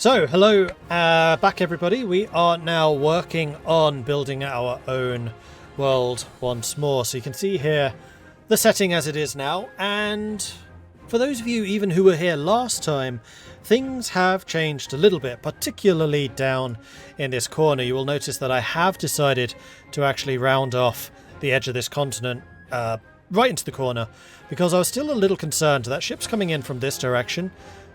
So, hello, back everybody. We are now working on building our own world once more. So you can see here the setting as it is now, and for those of you even who were here last time, things have changed a little bit, particularly down in this corner. You will notice that I have decided to actually round off the edge of this continent right into the corner, because I was still a little concerned that ships coming in from this direction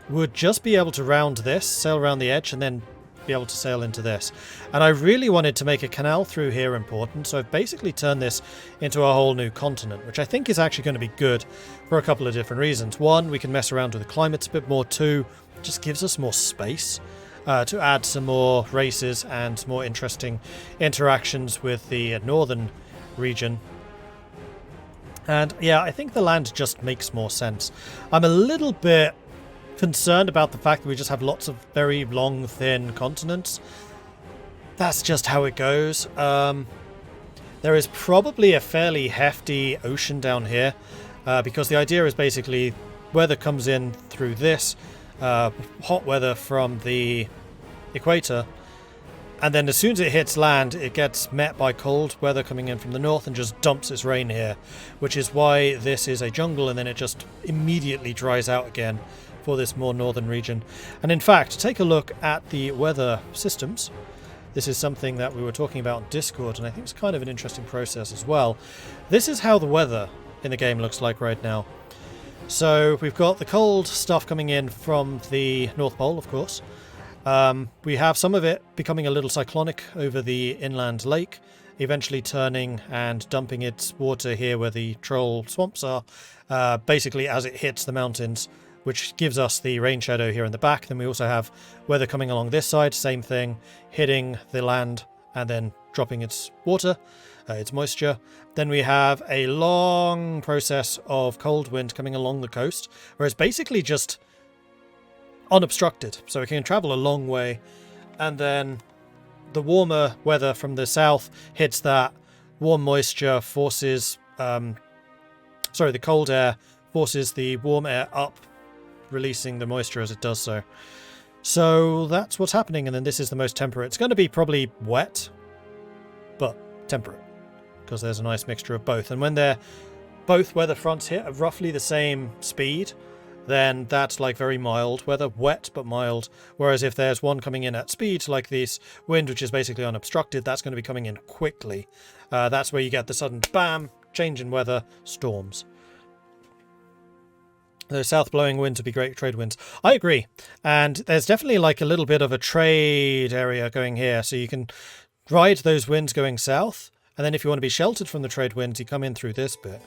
would just be able to round this, sail around the edge, and then be able to sail into this. And I really wanted to make a canal through here important, so I've basically turned this into a whole new continent, which I think is actually going to be good for a couple of different reasons. One, we can mess around with the climates a bit more. Two, it just gives us more space to add some more races and more interesting interactions with the northern region. And yeah, I think the land just makes more sense. I'm a little bit concerned about the fact that we just have lots of very long, thin continents. That's just how it goes. There is probably a fairly hefty ocean down here, because the idea is basically weather comes in through this, hot weather from the equator, and then as soon as it hits land, it gets met by cold weather coming in from the north and just dumps its rain here, which is why this is a jungle, and then it just immediately dries out again for this more northern region. And in fact, take a look at the weather systems. This is something that we were talking about on Discord, and I think it's kind of an interesting process as well. This is how the weather in the game looks like right now. So we've got the cold stuff coming in from the North Pole, of course. We have some of it becoming a little cyclonic over the inland lake, eventually turning and dumping its water here where the troll swamps are, basically as it hits the mountains, which gives us the rain shadow here in the back. Then we also have weather coming along this side, same thing, hitting the land and then dropping its water, its moisture. Then we have a long process of cold wind coming along the coast, where it's basically just unobstructed, so it can travel a long way. And then the warmer weather from the south hits that. Warm moisture forces, the cold air forces the warm air up, releasing the moisture as it does so. So that's what's happening, and then this is the most temperate. It's going to be probably wet, but temperate, because there's a nice mixture of both. And when they're both weather fronts hit at roughly the same speed, then that's like very mild weather, wet but mild. Whereas if there's one coming in at speed, like this wind, which is basically unobstructed, that's going to be coming in quickly. That's where you get the sudden bam, change in weather, storms. Those south blowing winds would be great trade winds. I agree. And there's definitely like a little bit of a trade area going here. So you can ride those winds going south. And then if you want to be sheltered from the trade winds, you come in through this bit.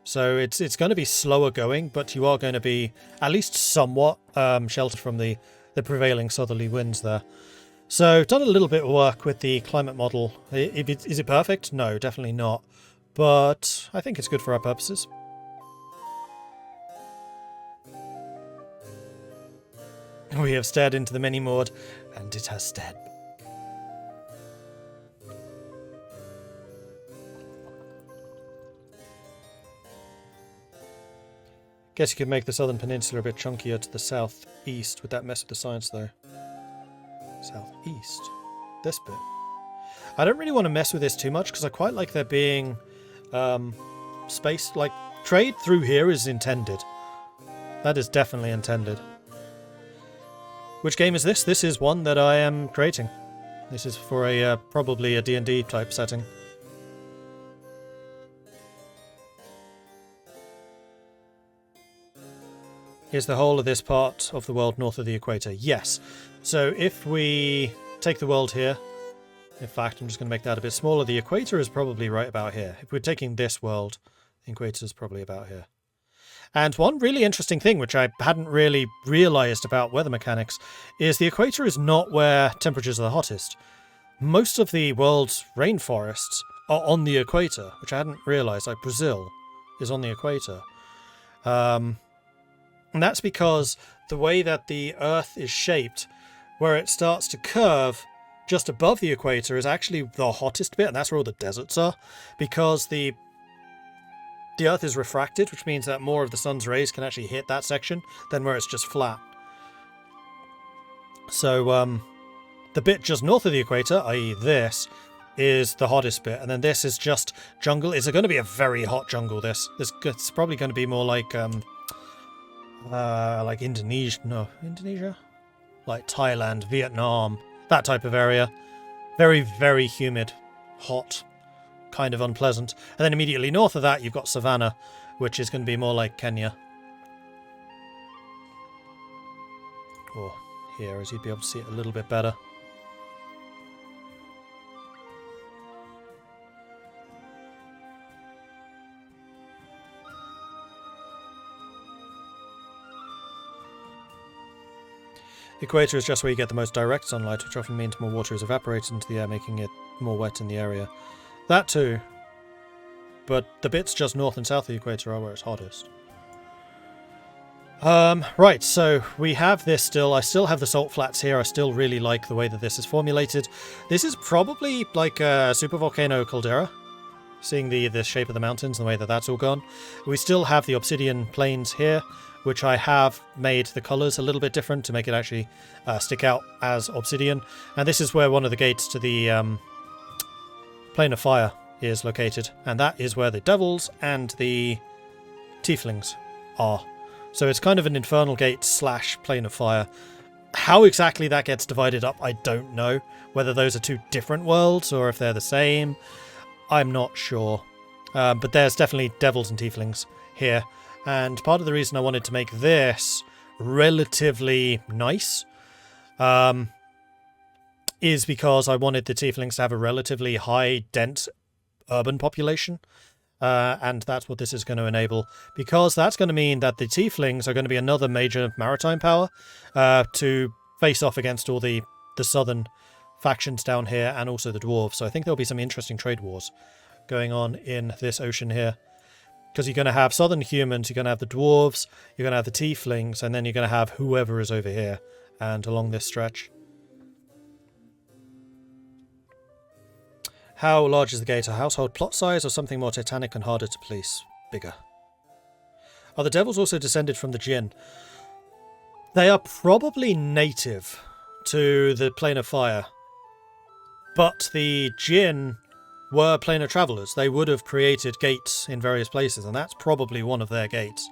So it's going to be slower going, but you are going to be at least somewhat sheltered from the prevailing southerly winds there. So done a little bit of work with the climate model. Is it perfect? No, definitely not. But I think it's good for our purposes. We have stared into the mini-mord, and it has stared. Guess you could make the southern peninsula a bit chunkier to the southeast. Would that mess with the science, though? Southeast. This bit. I don't really want to mess with this too much, because I quite like there being space. Like, trade through here is intended. That is definitely intended. Which game is this? This is one that I am creating. This is for a probably a D&D type setting. Is the whole of this part of the world north of the equator? Yes. So if we take the world here, in fact, I'm just going to make that a bit smaller. The equator is probably right about here. If we're taking this world, the equator is probably about here. And one really interesting thing, which I hadn't really realised about weather mechanics, is the equator is not where temperatures are the hottest. Most of the world's rainforests are on the equator, which I hadn't realised. Like Brazil is on the equator. And that's because the way that the Earth is shaped, where it starts to curve just above the equator, is actually the hottest bit, and that's where all the deserts are, because the Earth is refracted, which means that more of the sun's rays can actually hit that section than where it's just flat. So the bit just north of the equator, i.e. this, is the hottest bit, and then this is just jungle. Is it going to be a very hot jungle, this? It's probably going to be more like Indonesia? No, Indonesia? Like Thailand, Vietnam, that type of area. Very, very humid, hot, kind of unpleasant. And then immediately north of that, you've got Savannah, which is going to be more like Kenya. Or here, as you'd be able to see it a little bit better. The equator is just where you get the most direct sunlight, which often means more water is evaporated into the air, making it more wet in the area. That too. But the bits just north and south of the equator are where it's hottest. Right, so we have this still. I still have the salt flats here. I still really like the way that this is formulated. This is probably like a supervolcano caldera, seeing the shape of the mountains and the way that that's all gone. We still have the obsidian plains here, which I have made the colours a little bit different to make it actually stick out as obsidian. And this is where one of the gates to the Plane of Fire is located. And that is where the devils and the tieflings are. So it's kind of an infernal gate / Plane of Fire. How exactly that gets divided up, I don't know. Whether those are two different worlds or if they're the same, I'm not sure. But there's definitely devils and tieflings here. And part of the reason I wanted to make this relatively nice is because I wanted the tieflings to have a relatively high, dense urban population. And that's what this is going to enable. Because that's going to mean that the tieflings are going to be another major maritime power to face off against all the southern factions down here and also the dwarves. So I think there'll be some interesting trade wars going on in this ocean here. Because you're going to have southern humans, you're going to have the dwarves, you're going to have the tieflings, and then you're going to have whoever is over here and along this stretch. How large is the gate? A household plot size or something more titanic and harder to police? Bigger. Are the devils also descended from the Jinn? They are probably native to the Plane of Fire. But the Jinn were planar travellers. They would have created gates in various places, and that's probably one of their gates.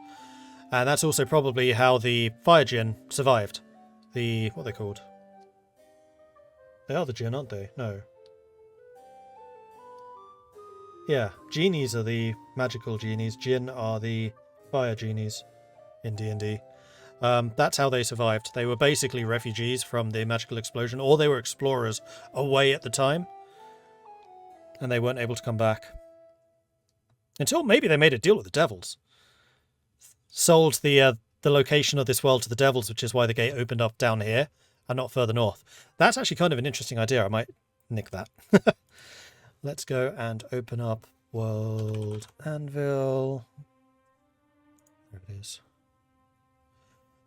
And that's also probably how the Fire Jinn survived. What are they called? They are the Jinn, aren't they? No. Yeah, genies are the magical genies. Jinn are the fire genies in D&D. That's how they survived. They were basically refugees from the magical explosion, or they were explorers away at the time. And they weren't able to come back. Until maybe they made a deal with the devils. Sold the location of this world to the devils, which is why the gate opened up down here and not further north. That's actually kind of an interesting idea. I might nick that. Let's go and open up World Anvil. There it is.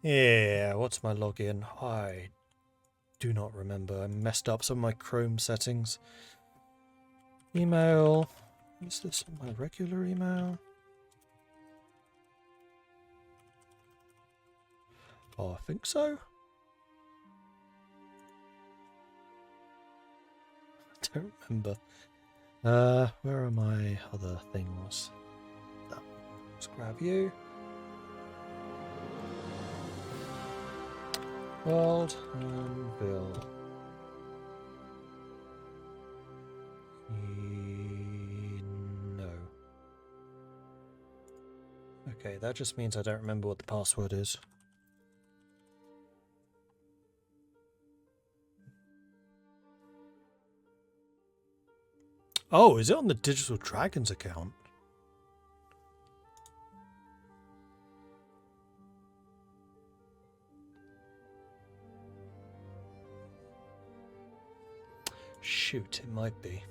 Yeah, what's my login? I do not remember. I messed up some of my Chrome settings. Email. Is this my regular email? Oh, I think so. I don't remember. Where are my other things? Oh, let's grab you. World Anvil. No. Okay, that just means I don't remember what the password is. Oh, is it on the Digital Dragons account? Shoot, it might be.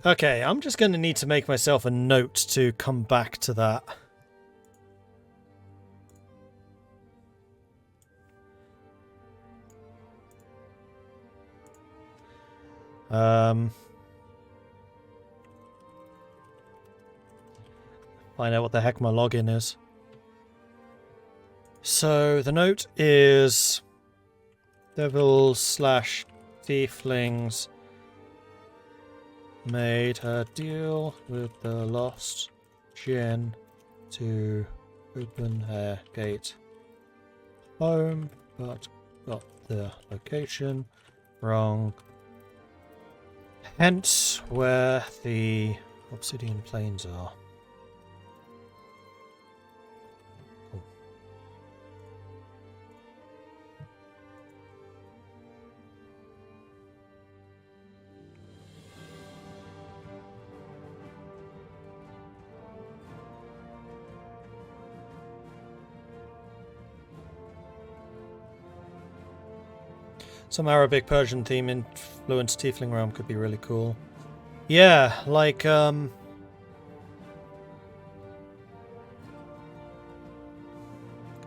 Okay, I'm just going to need to make myself a note to come back to that. Find out what the heck my login is. So the note is devils/tieflings made a deal with the lost Jinn to open their gate home, but got the location wrong. Hence where the Obsidian Plains are. Cool. Some Arabic Persian theme influenced Tiefling realm could be really cool. Yeah, like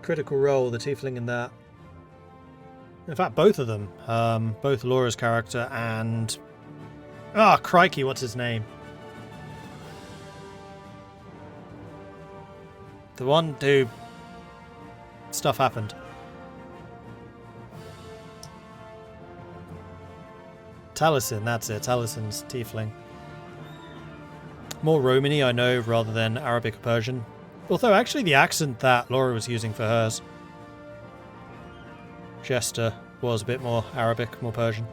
Critical Role, the Tiefling in that. In fact, both of them. Both Laura's character and crikey, what's his name? The one who stuff happened. Taliesin, that's it. Talisin's Tiefling. More Romany, I know, rather than Arabic or Persian. Although, actually, the accent that Laura was using for hers, Jester, was a bit more Arabic, more Persian.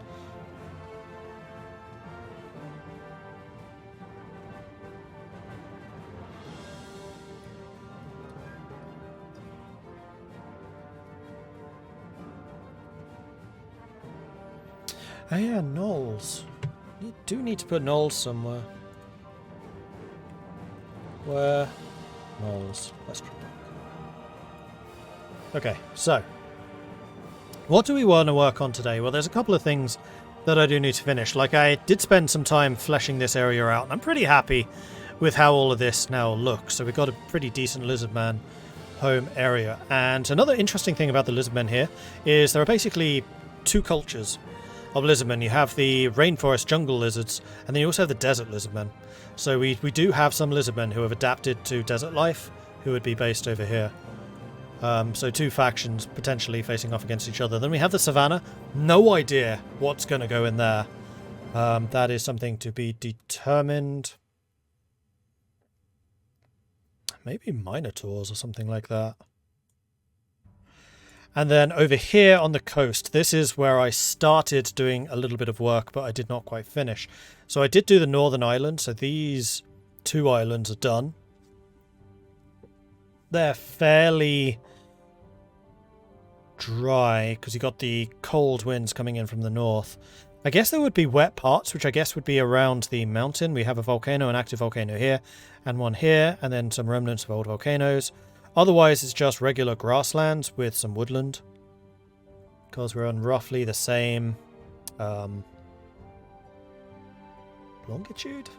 Oh yeah, Knolls. You do need to put Knolls somewhere. Where? Knolls. Western. Okay, so. What do we want to work on today? Well, there's a couple of things that I do need to finish. Like, I did spend some time fleshing this area out, and I'm pretty happy with how all of this now looks. So we've got a pretty decent Lizardman home area. And another interesting thing about the Lizardmen here is there are basically two cultures of lizardmen. You have the rainforest jungle lizards, and then you also have the desert lizardmen. So we do have some lizardmen who have adapted to desert life, who would be based over here. So two factions potentially facing off against each other. Then we have the savannah. No idea what's going to go in there. That is something to be determined. Maybe minotaurs or something like that. And then over here on the coast, this is where I started doing a little bit of work, but I did not quite finish. So I did do the northern island, so these two islands are done. They're fairly dry, because you got the cold winds coming in from the north. I guess there would be wet parts, which I guess would be around the mountain. We have a volcano, an active volcano here, and one here, and then some remnants of old volcanoes. Otherwise, it's just regular grasslands with some woodland. Because we're on roughly the same longitude?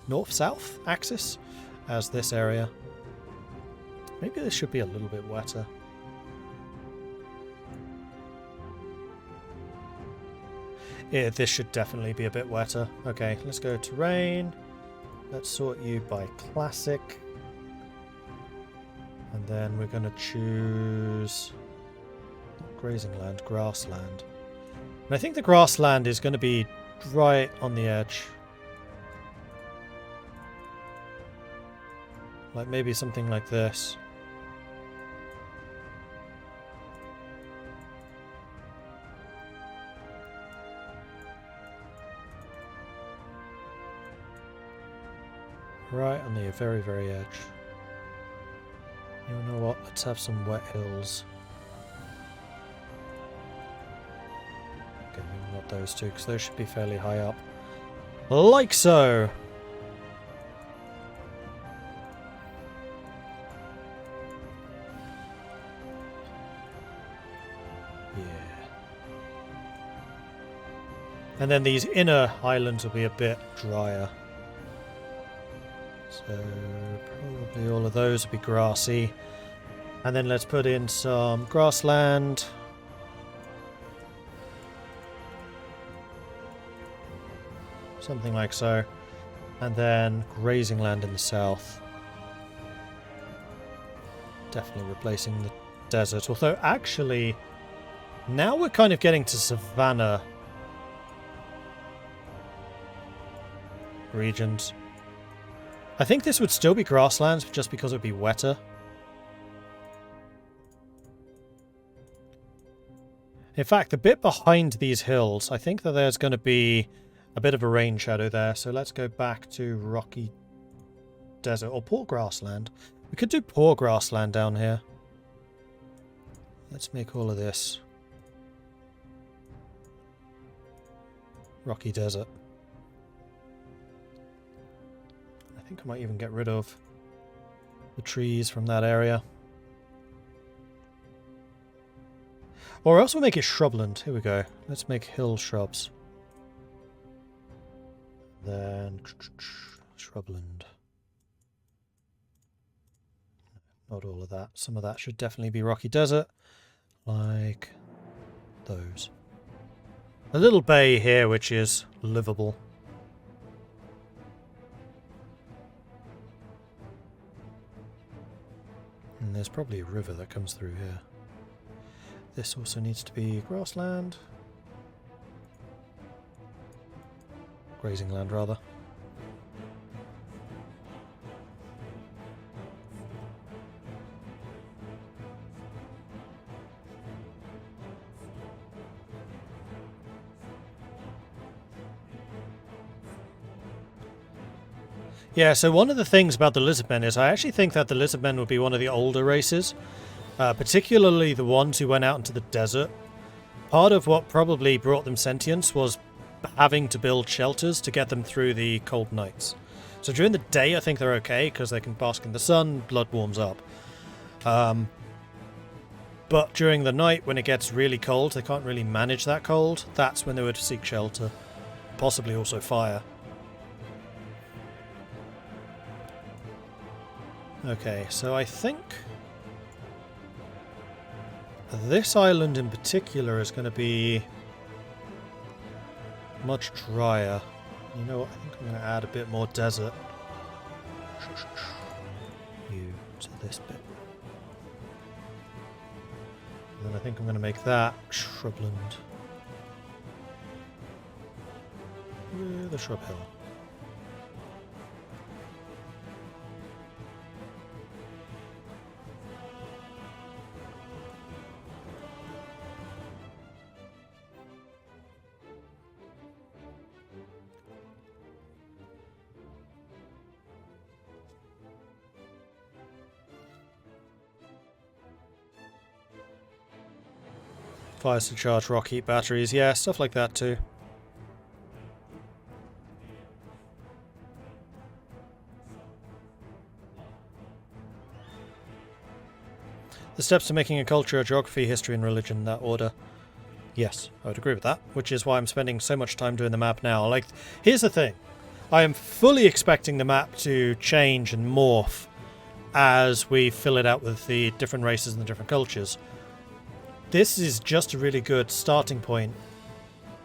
North-south axis as this area. Maybe this should be a little bit wetter. Yeah, this should definitely be a bit wetter. Okay, let's go terrain. Let's sort you by classic. And then we're going to choose grazing land, grassland. And I think the grassland is going to be right on the edge. Like maybe something like this. Right on the very, very edge. You know what? Let's have some wet hills. Okay, maybe not those two, because those should be fairly high up. Like so! Yeah. And then these inner islands will be a bit drier. So probably all of those will be grassy. And then let's put in some grassland. Something like so. And then grazing land in the south. Definitely replacing the desert. Although, actually, now we're kind of getting to Savannah regions. I think this would still be grasslands just because it would be wetter. In fact, the bit behind these hills, I think that there's going to be a bit of a rain shadow there. So let's go back to rocky desert or poor grassland. We could do poor grassland down here. Let's make all of this rocky desert. I think I might even get rid of the trees from that area. Or else we'll make it shrubland. Here we go. Let's make hill shrubs. Then shrubland. Not all of that. Some of that should definitely be rocky desert. Like those. A little bay here which is livable. And there's probably a river that comes through here. This also needs to be grassland. Grazing land, rather. Yeah, so one of the things about the lizardmen is I actually think that the lizardmen would be one of the older races. Particularly the ones who went out into the desert. Part of what probably brought them sentience was having to build shelters to get them through the cold nights. So during the day I think they're okay because they can bask in the sun, blood warms up. But during the night when it gets really cold, they can't really manage that cold. That's when they would seek shelter. Possibly also fire. Okay, so I think this island in particular is going to be much drier. You know what? I think I'm going to add a bit more desert. You to this bit. And then I think I'm going to make that shrubland. Yeah, the shrub hill. Fires to charge rock heat batteries, yeah, stuff like that too. The steps to making a culture are geography, history and religion in that order. Yes, I would agree with that, which is why I'm spending so much time doing the map now. Like, here's the thing. I am fully expecting the map to change and morph as we fill it out with the different races and the different cultures. This is just a really good starting point,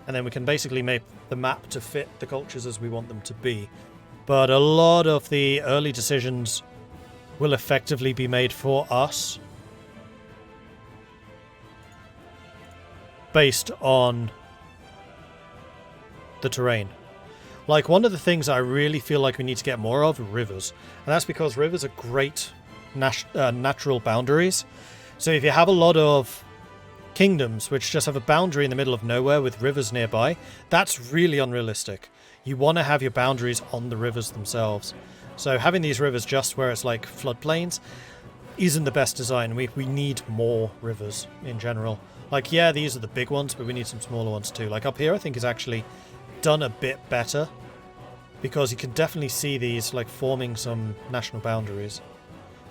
and then we can basically make the map to fit the cultures as we want them to be. But a lot of the early decisions will effectively be made for us based on the terrain. Like, one of the things I really feel like we need to get more of are rivers, and that's because rivers are great natural boundaries. So if you have a lot of kingdoms which just have a boundary in the middle of nowhere with rivers nearby, that's really unrealistic. You want to have your boundaries on the rivers themselves. So having these rivers just where it's like floodplains isn't the best design. We need more rivers in general. Like, yeah, these are the big ones, but we need some smaller ones too. Like up here I think is actually done a bit better because you can definitely see these like forming some national boundaries.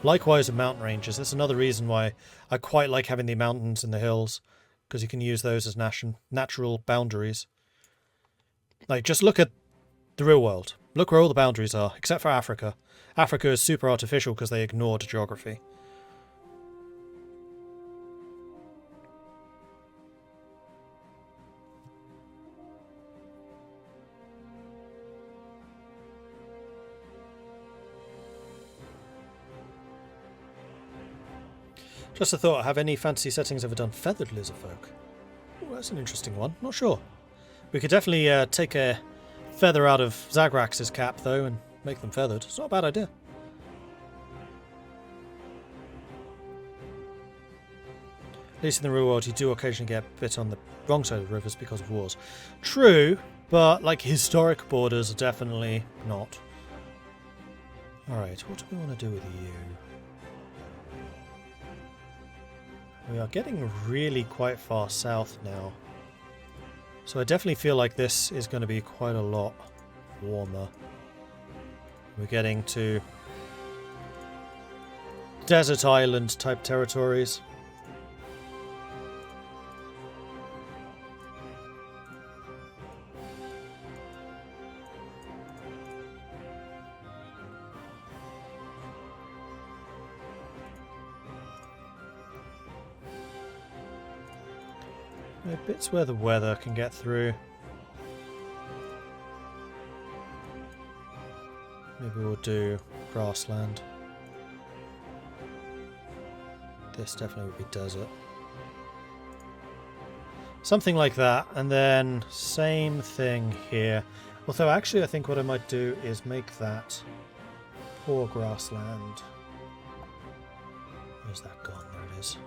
Likewise with mountain ranges. That's another reason why I quite like having the mountains and the hills, because you can use those as natural boundaries. Like, just look at the real world. Look where all the boundaries are, except for Africa. Africa is super artificial because they ignored geography. Just a thought, have any fantasy settings ever done feathered lizardfolk? Ooh, that's an interesting one. Not sure. We could definitely take a feather out of Zagrax's cap, though, and make them feathered. It's not a bad idea. At least in the real world, you do occasionally get bit on the wrong side of rivers because of wars. True, but like historic borders are definitely not. Alright, what do we want to do with you? We are getting really quite far south now. So I definitely feel like this is going to be quite a lot warmer. We're getting to desert island type territories. There are bits where the weather can get through. Maybe we'll do grassland. This definitely would be desert. Something like that, and then same thing here. Although actually I think what I might do is make that poor grassland. Where's that gone? There it is.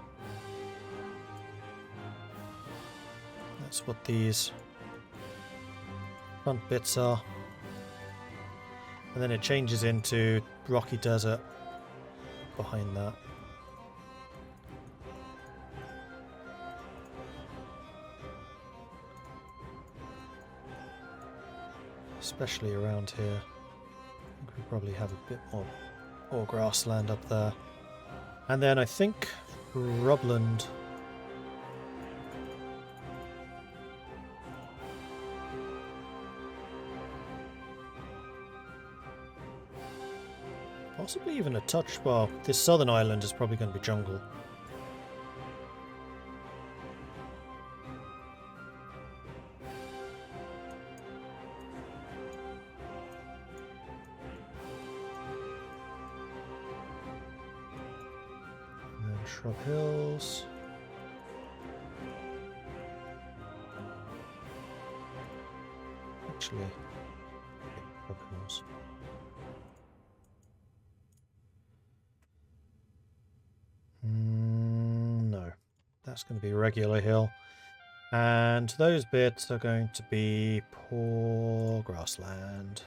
That's what these front bits are. And then it changes into rocky desert behind that. Especially around here. I think we probably have a bit more grassland up there. And then I think Rubland. Possibly even a touch. Well, this southern island is probably going to be jungle. And then Shrub Hills. Actually, Shrub Hills. No, that's going to be regular hill. And those bits are going to be poor grassland.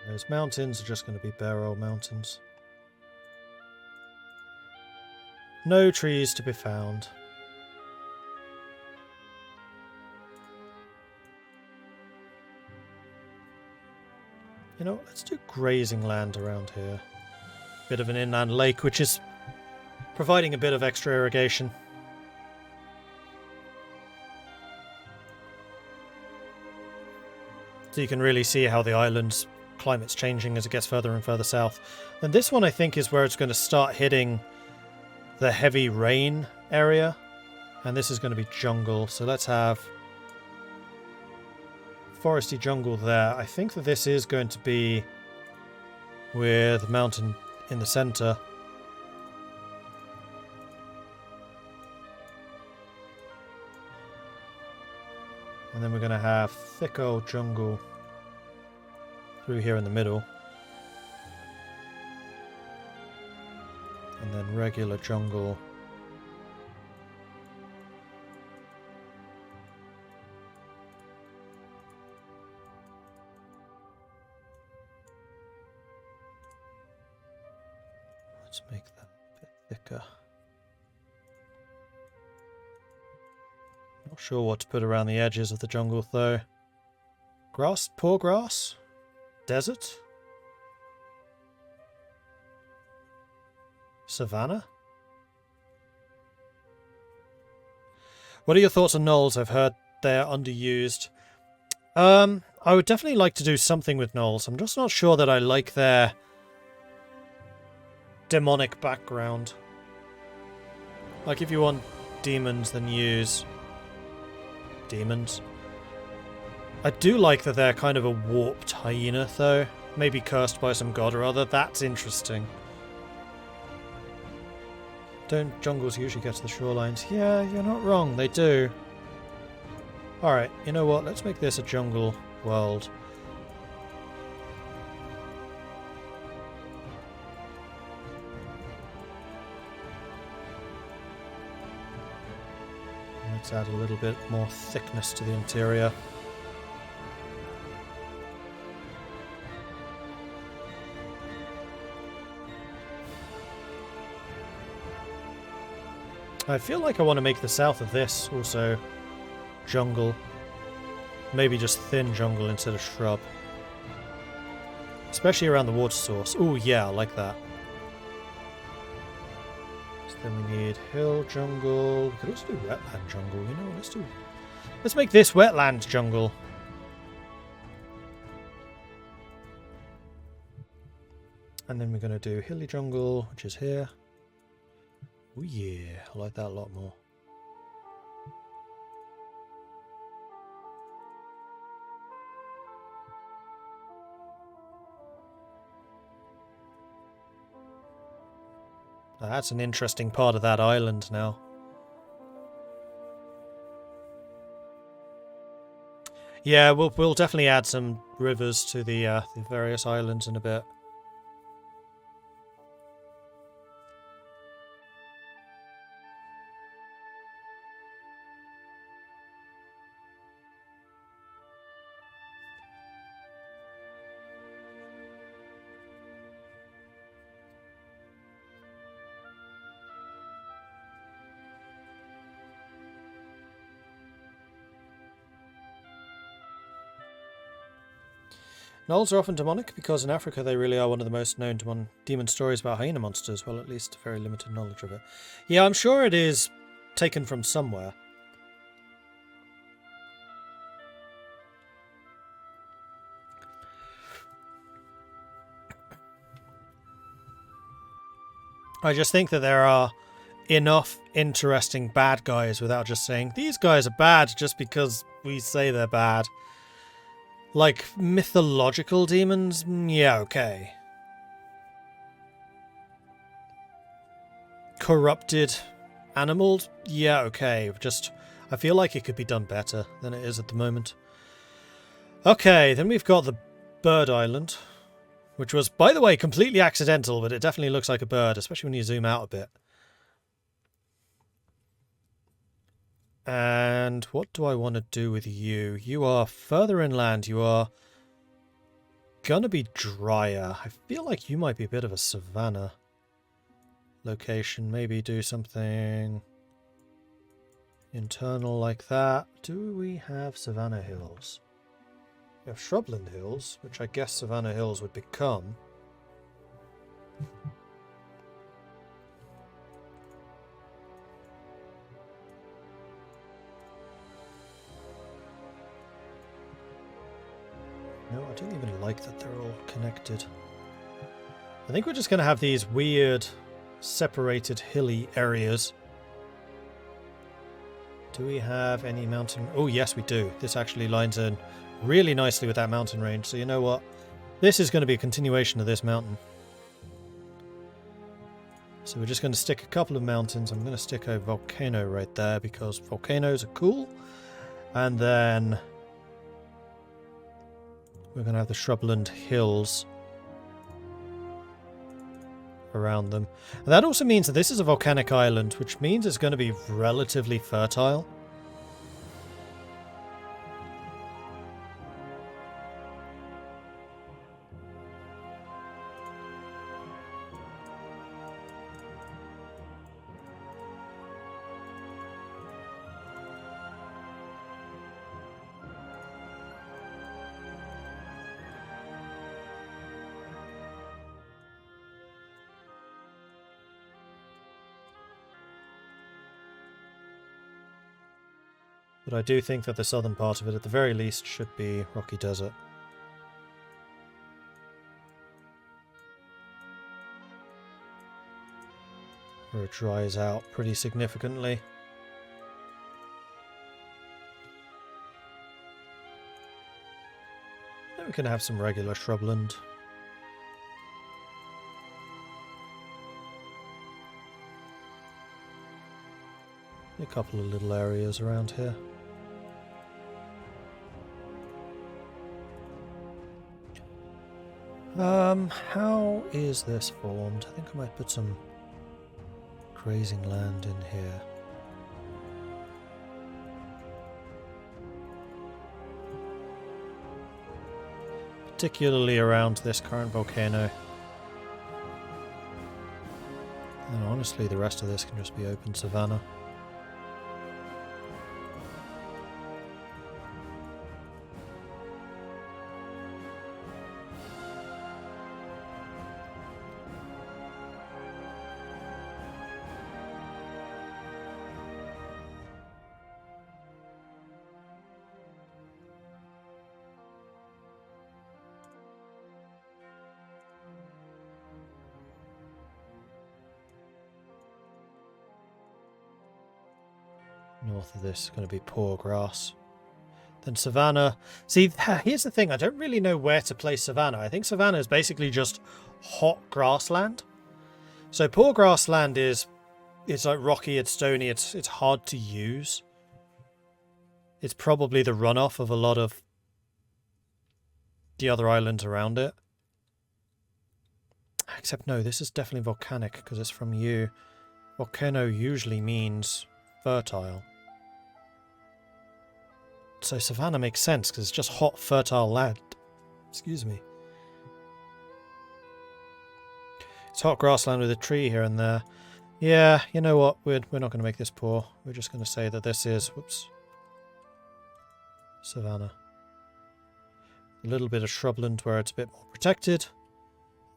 Those mountains are just going to be bare old mountains. No trees to be found. You know, let's do grazing land around here. Bit of an inland lake, which is providing a bit of extra irrigation. So you can really see how the island's climate's changing as it gets further and further south. And this one I think is where it's going to start hitting the heavy rain area. And this is going to be jungle. So let's have foresty jungle there. I think that this is going to be with mountain in the center. And then we're going to have thick old jungle through here in the middle. And then regular jungle. Let's make that a bit thicker. Not sure what to put around the edges of the jungle though. Grass? Poor grass? Desert? Savannah? What are your thoughts on gnolls? I've heard they're underused. I would definitely like to do something with gnolls. I'm just not sure that I like their demonic background. Like, if you want demons, then use demons. I do like that they're kind of a warped hyena, though. Maybe cursed by some god or other. That's interesting. Don't jungles usually get to the shorelines? Yeah, you're not wrong. They do. Alright, you know what? Let's make this a jungle world. Let's add a little bit more thickness to the interior. I feel like I want to make the south of this also jungle. Maybe just thin jungle instead of shrub. Especially around the water source. Ooh, yeah, I like that. So then we need hill jungle. We could also do wetland jungle, you know, let's make this wetland jungle. And then we're going to do hilly jungle, which is here. Oh yeah, I like that a lot more. Now that's an interesting part of that island now. Yeah, we'll definitely add some rivers to the various islands in a bit. Gnolls are often demonic because in Africa they really are one of the most known demon stories about hyena monsters. Well, at least very limited knowledge of it. Yeah, I'm sure it is taken from somewhere. I just think that there are enough interesting bad guys without just saying, these guys are bad just because we say they're bad. Like, mythological demons? Yeah, okay. Corrupted animals? Yeah, okay. Just, I feel like it could be done better than it is at the moment. Okay, then we've got the bird island, which was, by the way, completely accidental, but it definitely looks like a bird, especially when you zoom out a bit. And what do I want to do with you? You are further inland. You are gonna be drier. I feel like you might be a bit of a savanna location. Maybe do something internal like that. Do we have Savannah Hills? We have Shrubland Hills, which I guess Savannah Hills would become. No, I don't even like that they're all connected. I think we're just going to have these weird, separated, hilly areas. Do we have any mountain... Oh, yes, we do. This actually lines in really nicely with that mountain range. So you know what? This is going to be a continuation of this mountain. So we're just going to stick a couple of mountains. I'm going to stick a volcano right there because volcanoes are cool. And then we're going to have the Shrubland Hills around them. And that also means that this is a volcanic island, which means it's going to be relatively fertile. But I do think that the southern part of it, at the very least, should be rocky desert. Where it dries out pretty significantly. Then we can have some regular shrubland. A couple of little areas around here. How is this formed? I think I might put some grazing land in here. Particularly around this current volcano. And honestly, the rest of this can just be open savanna. North of this is going to be poor grass. Then savanna. See, here's the thing. I don't really know where to place savanna. I think savanna is basically just hot grassland. So poor grassland is... it's like rocky, it's stony, it's hard to use. It's probably the runoff of a lot of the other islands around it. Except no, this is definitely volcanic because it's from you. Volcano usually means fertile. So savanna makes sense because it's just hot, fertile land. Excuse me. It's hot grassland with a tree here and there. Yeah, you know what? We're not going to make this poor. We're just going to say that this is... whoops. Savanna. A little bit of shrubland where it's a bit more protected.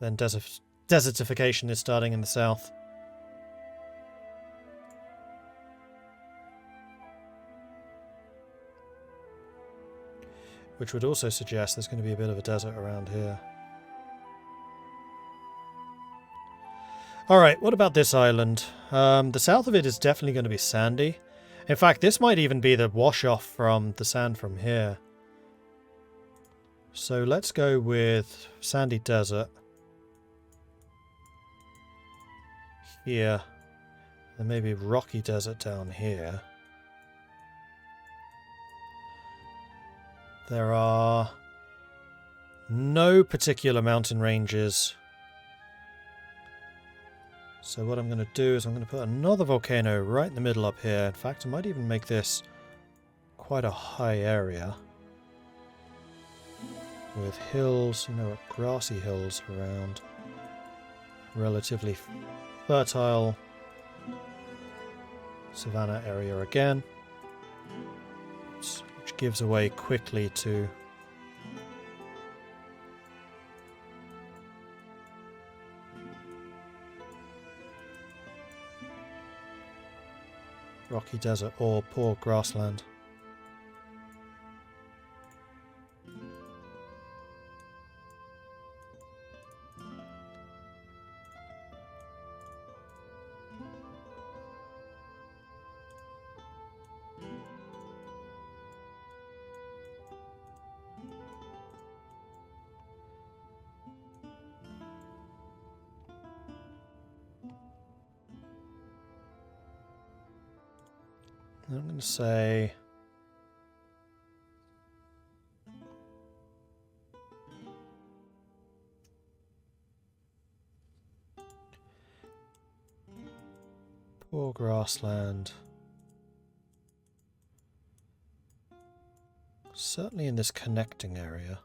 Then desertification is starting in the south. Which would also suggest there's going to be a bit of a desert around here. Alright, what about this island? The south of it is definitely going to be sandy. In fact, this might even be the wash-off from the sand from here. So let's go with sandy desert. Here. Then maybe rocky desert down here. There are no particular mountain ranges. So what I'm going to do is I'm going to put another volcano right in the middle up here. In fact, I might even make this quite a high area. With hills, you know, grassy hills around. Relatively fertile savanna area again. Which gives away quickly to rocky desert or poor grassland. I'm going to say poor grassland. Certainly in this connecting area.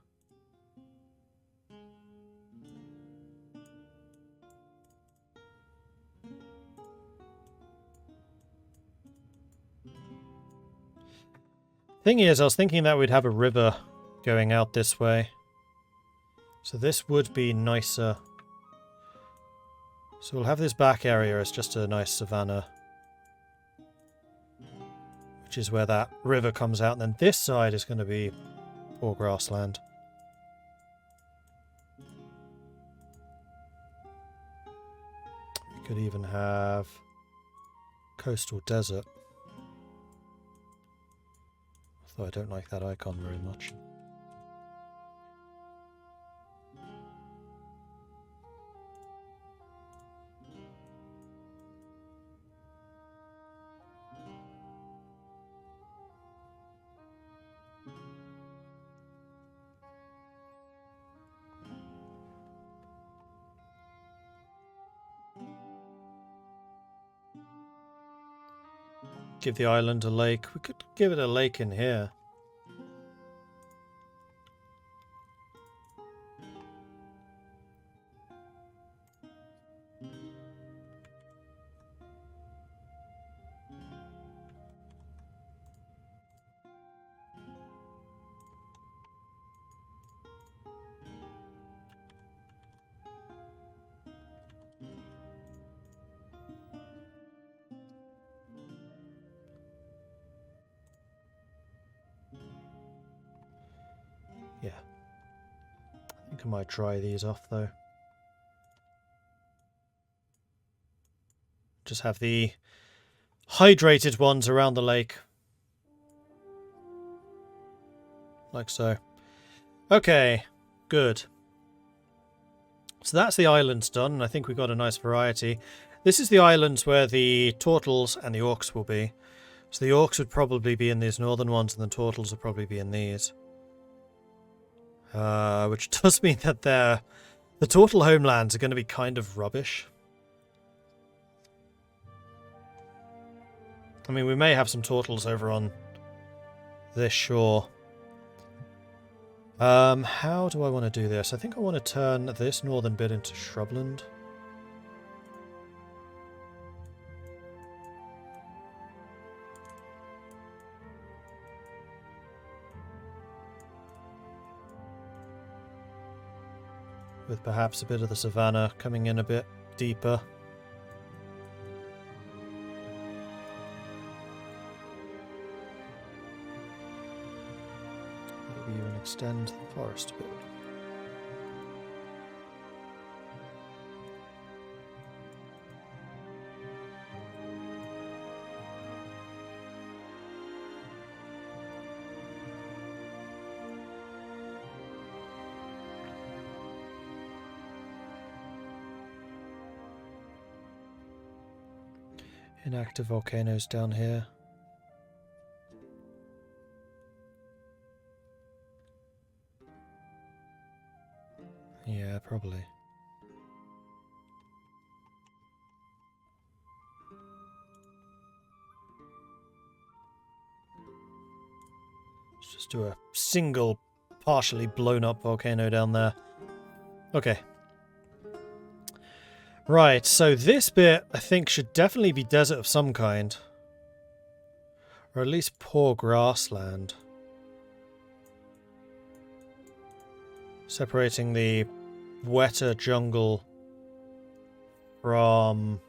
Thing is, I was thinking that we'd have a river going out this way. So this would be nicer. So we'll have this back area as just a nice savanna. which is where that river comes out. And then this side is going to be poor grassland. We could even have coastal desert. Although I don't like that icon very much. Give the island a lake. We could give it a lake in here. Yeah. I think I might dry these off though. Just have the hydrated ones around the lake. Like so. Okay, good. So that's the islands done, and I think we've got a nice variety. This is the islands where the turtles and the orcs will be. So the orcs would probably be in these northern ones, and the turtles would probably be in these. Which does mean that the turtle homelands are going to be kind of rubbish. I mean, we may have some turtles over on this shore. How do I want to do this? I think I want to turn this northern bit into shrubland. With perhaps a bit of the savannah coming in a bit deeper. Maybe even extend the forest a bit. Inactive volcanoes down here. Yeah, probably. Let's just do a single, partially blown up volcano down there. Okay. Right, so this bit, I think, should definitely be desert of some kind. Or at least poor grassland. Separating the wetter jungle from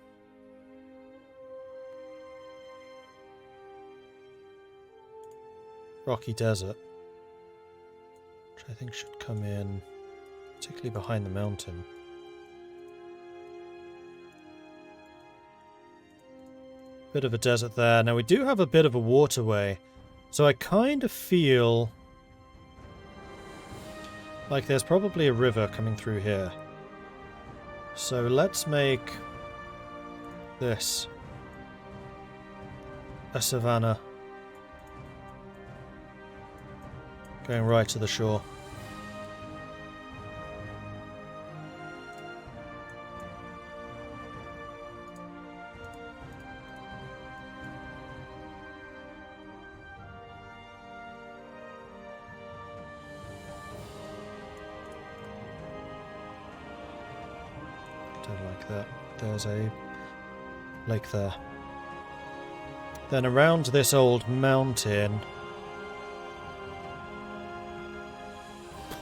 rocky desert. Which I think should come in, particularly behind the mountain. Bit of a desert there. Now we do have a bit of a waterway, so I kind of feel like there's probably a river coming through here. So let's make this a savannah going right to the shore. There's a lake there. Then around this old mountain...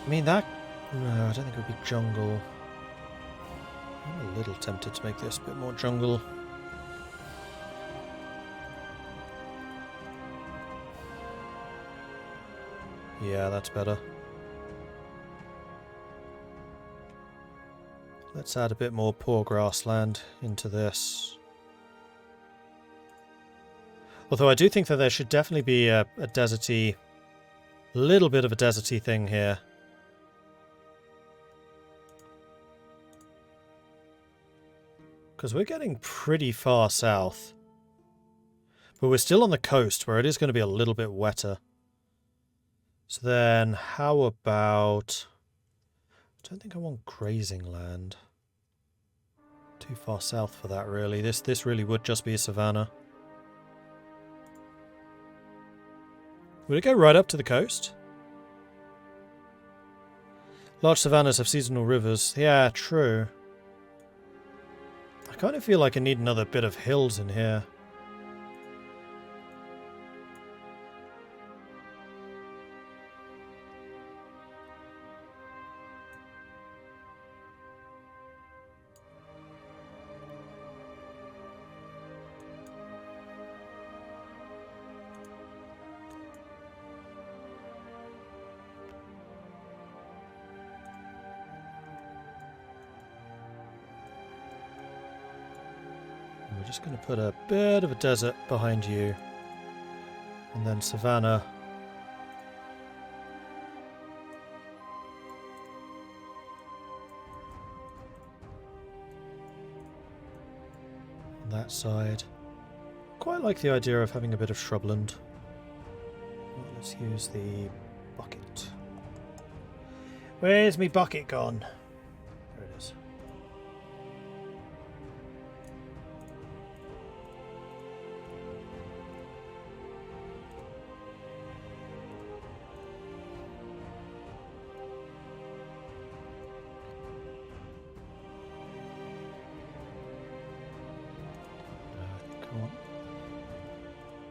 I mean, that... No, I don't think it would be jungle. I'm a little tempted to make this a bit more jungle. Yeah, that's better. Let's add a bit more poor grassland into this. Although I do think that there should definitely be a deserty, little bit of a deserty thing here. Because we're getting pretty far south. But we're still on the coast, where it is going to be a little bit wetter. So then, how about... I don't think I want grazing land. Too far south for that, really. This really would just be a savanna. Would it go right up to the coast? Large savannas have seasonal rivers. Yeah, true. I kind of feel like I need another bit of hills in here. We're just going to put a bit of a desert behind you. And then savanna. On that side. Quite like the idea of having a bit of shrubland. Well, let's use the bucket. Where's me bucket gone? There it is.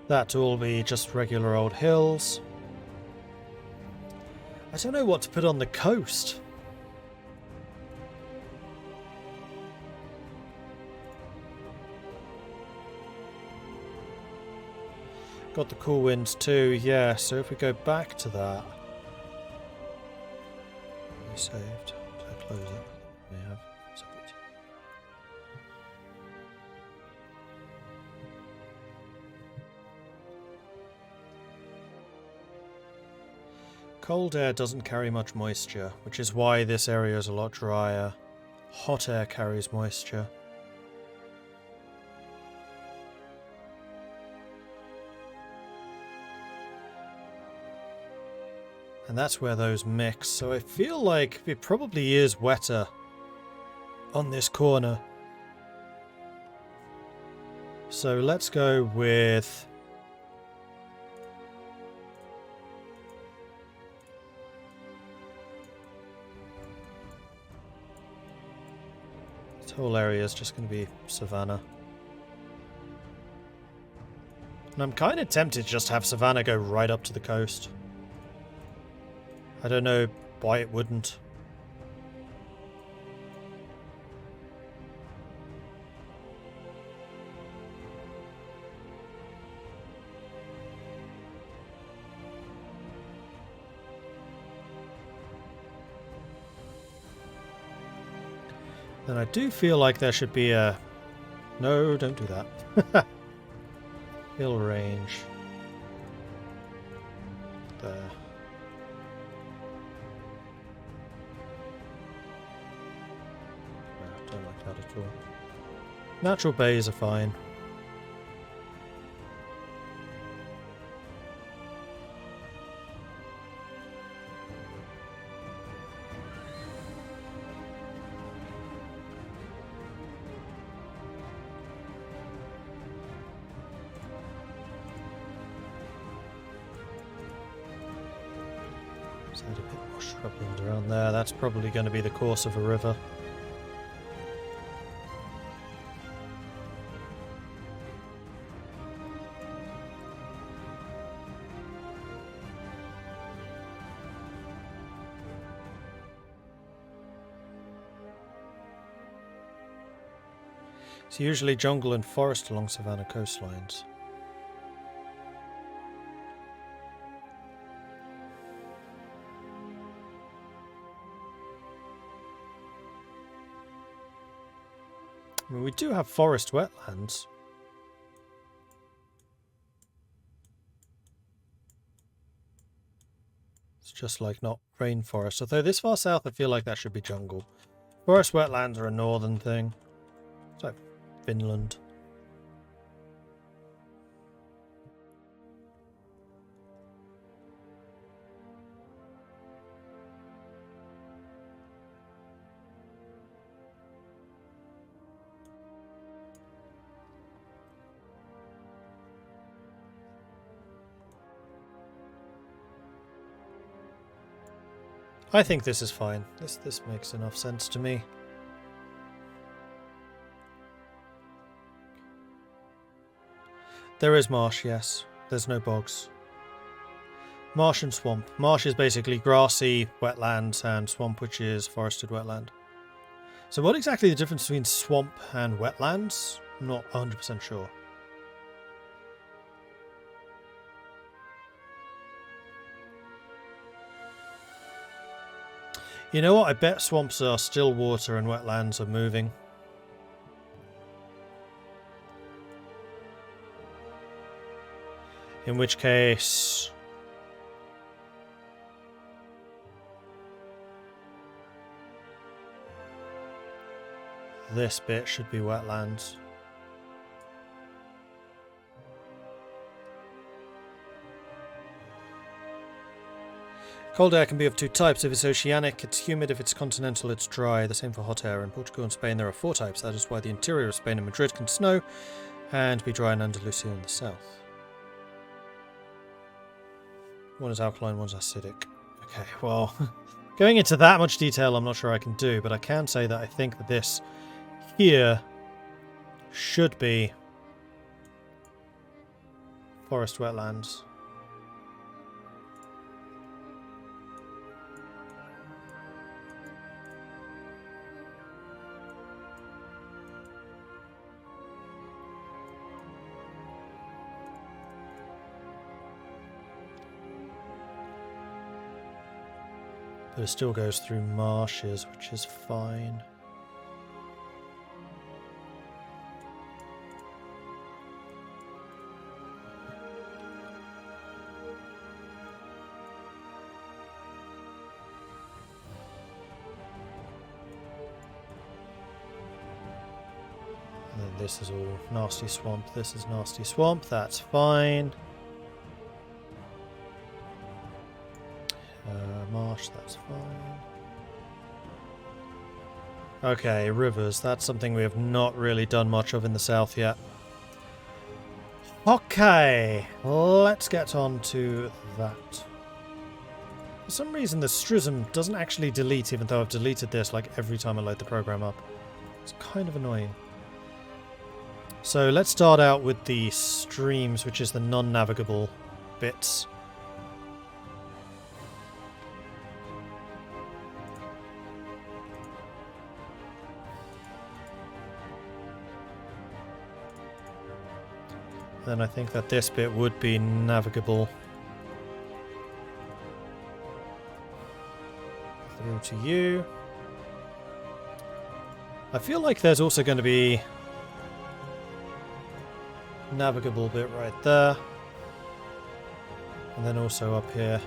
That will be just regular old hills. I don't know what to put on the coast. Got the cool winds too, yeah, so if we go back to that... We saved. Did I close it? We have. Submit. Cold air doesn't carry much moisture, which is why this area is a lot drier. Hot air carries moisture. And that's where those mix, so I feel like it probably is wetter on this corner. So let's go with... This whole area is just going to be savanna. And I'm kind of tempted to just have savanna go right up to the coast. I don't know why it wouldn't. Then I do feel like there should be a... No, don't do that. Hill range. There. No, don't like that at all. Natural bays are fine. Add a bit more shrubland around there. That's probably going to be the course of a river. It's usually jungle and forest along savanna coastlines. I mean, we do have forest wetlands. It's just like not rainforest. Although this far south, I feel like that should be jungle. Forest wetlands are a northern thing. It's like Finland. I think this is fine. This makes enough sense to me. There is marsh, yes. There's no bogs. Marsh and swamp. Marsh is basically grassy wetlands, and swamp, which is forested wetland. So what exactly the difference between swamp and wetlands? I'm not 100% sure. You know what? I bet swamps are still water and wetlands are moving. In which case... this bit should be wetlands. Cold air can be of two types. If it's oceanic, it's humid. If it's continental, it's dry. The same for hot air. In Portugal and Spain, there are four types. That is why the interior of Spain and Madrid can snow and be dry in Andalusia in the south. One is alkaline, one's acidic. Okay, well, going into that much detail I'm not sure I can do, but I can say that I think that this here should be forest wetlands. But it still goes through marshes, which is fine. And then this is all nasty swamp. This is nasty swamp. That's fine. Marsh, that's fine. Okay, rivers. That's something we have not really done much of in the south yet. Okay, let's get on to that. For some reason the Strism doesn't actually delete, even though I've deleted this like every time I load the program up. It's kind of annoying. So let's start out with the streams, which is the non-navigable bits. Then I think that this bit would be navigable. Through to you. I feel like there's also going to be navigable bit right there. And then also up here.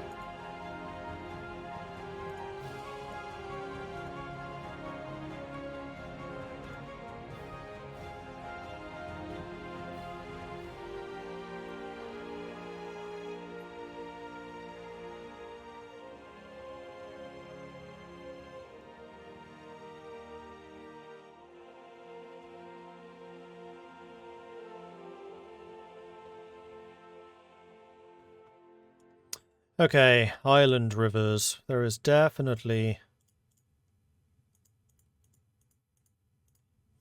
Okay, island rivers. There is definitely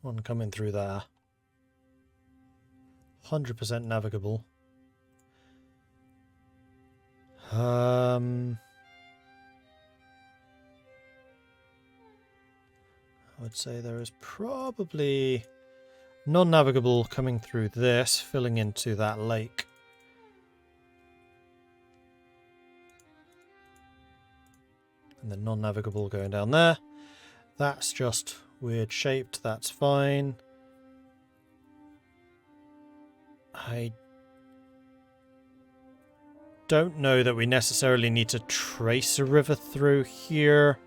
one coming through there. 100% navigable. I would say there is probably non-navigable coming through this, filling into that lake. And then non-navigable going down there. That's just weird shaped, that's fine. I don't know that we necessarily need to trace a river through here.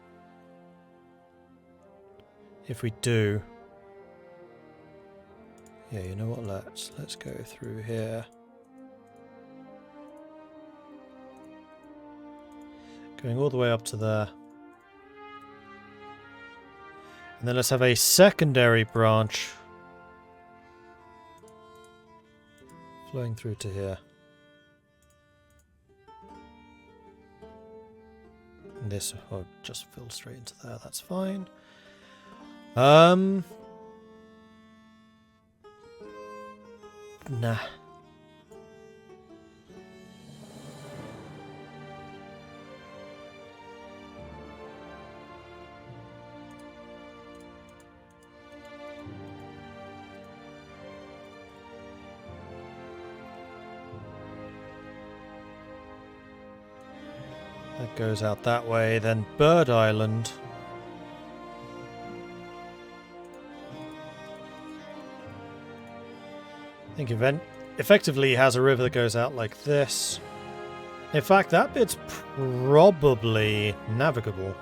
If we do... Yeah, you know what, let's go through here. Going all the way up to there. And then let's have a secondary branch flowing through to here. And this just fills straight into there, that's fine. Nah. That goes out that way, then Bird Island. I think effectively has a river that goes out like this. In fact, that bit's probably navigable.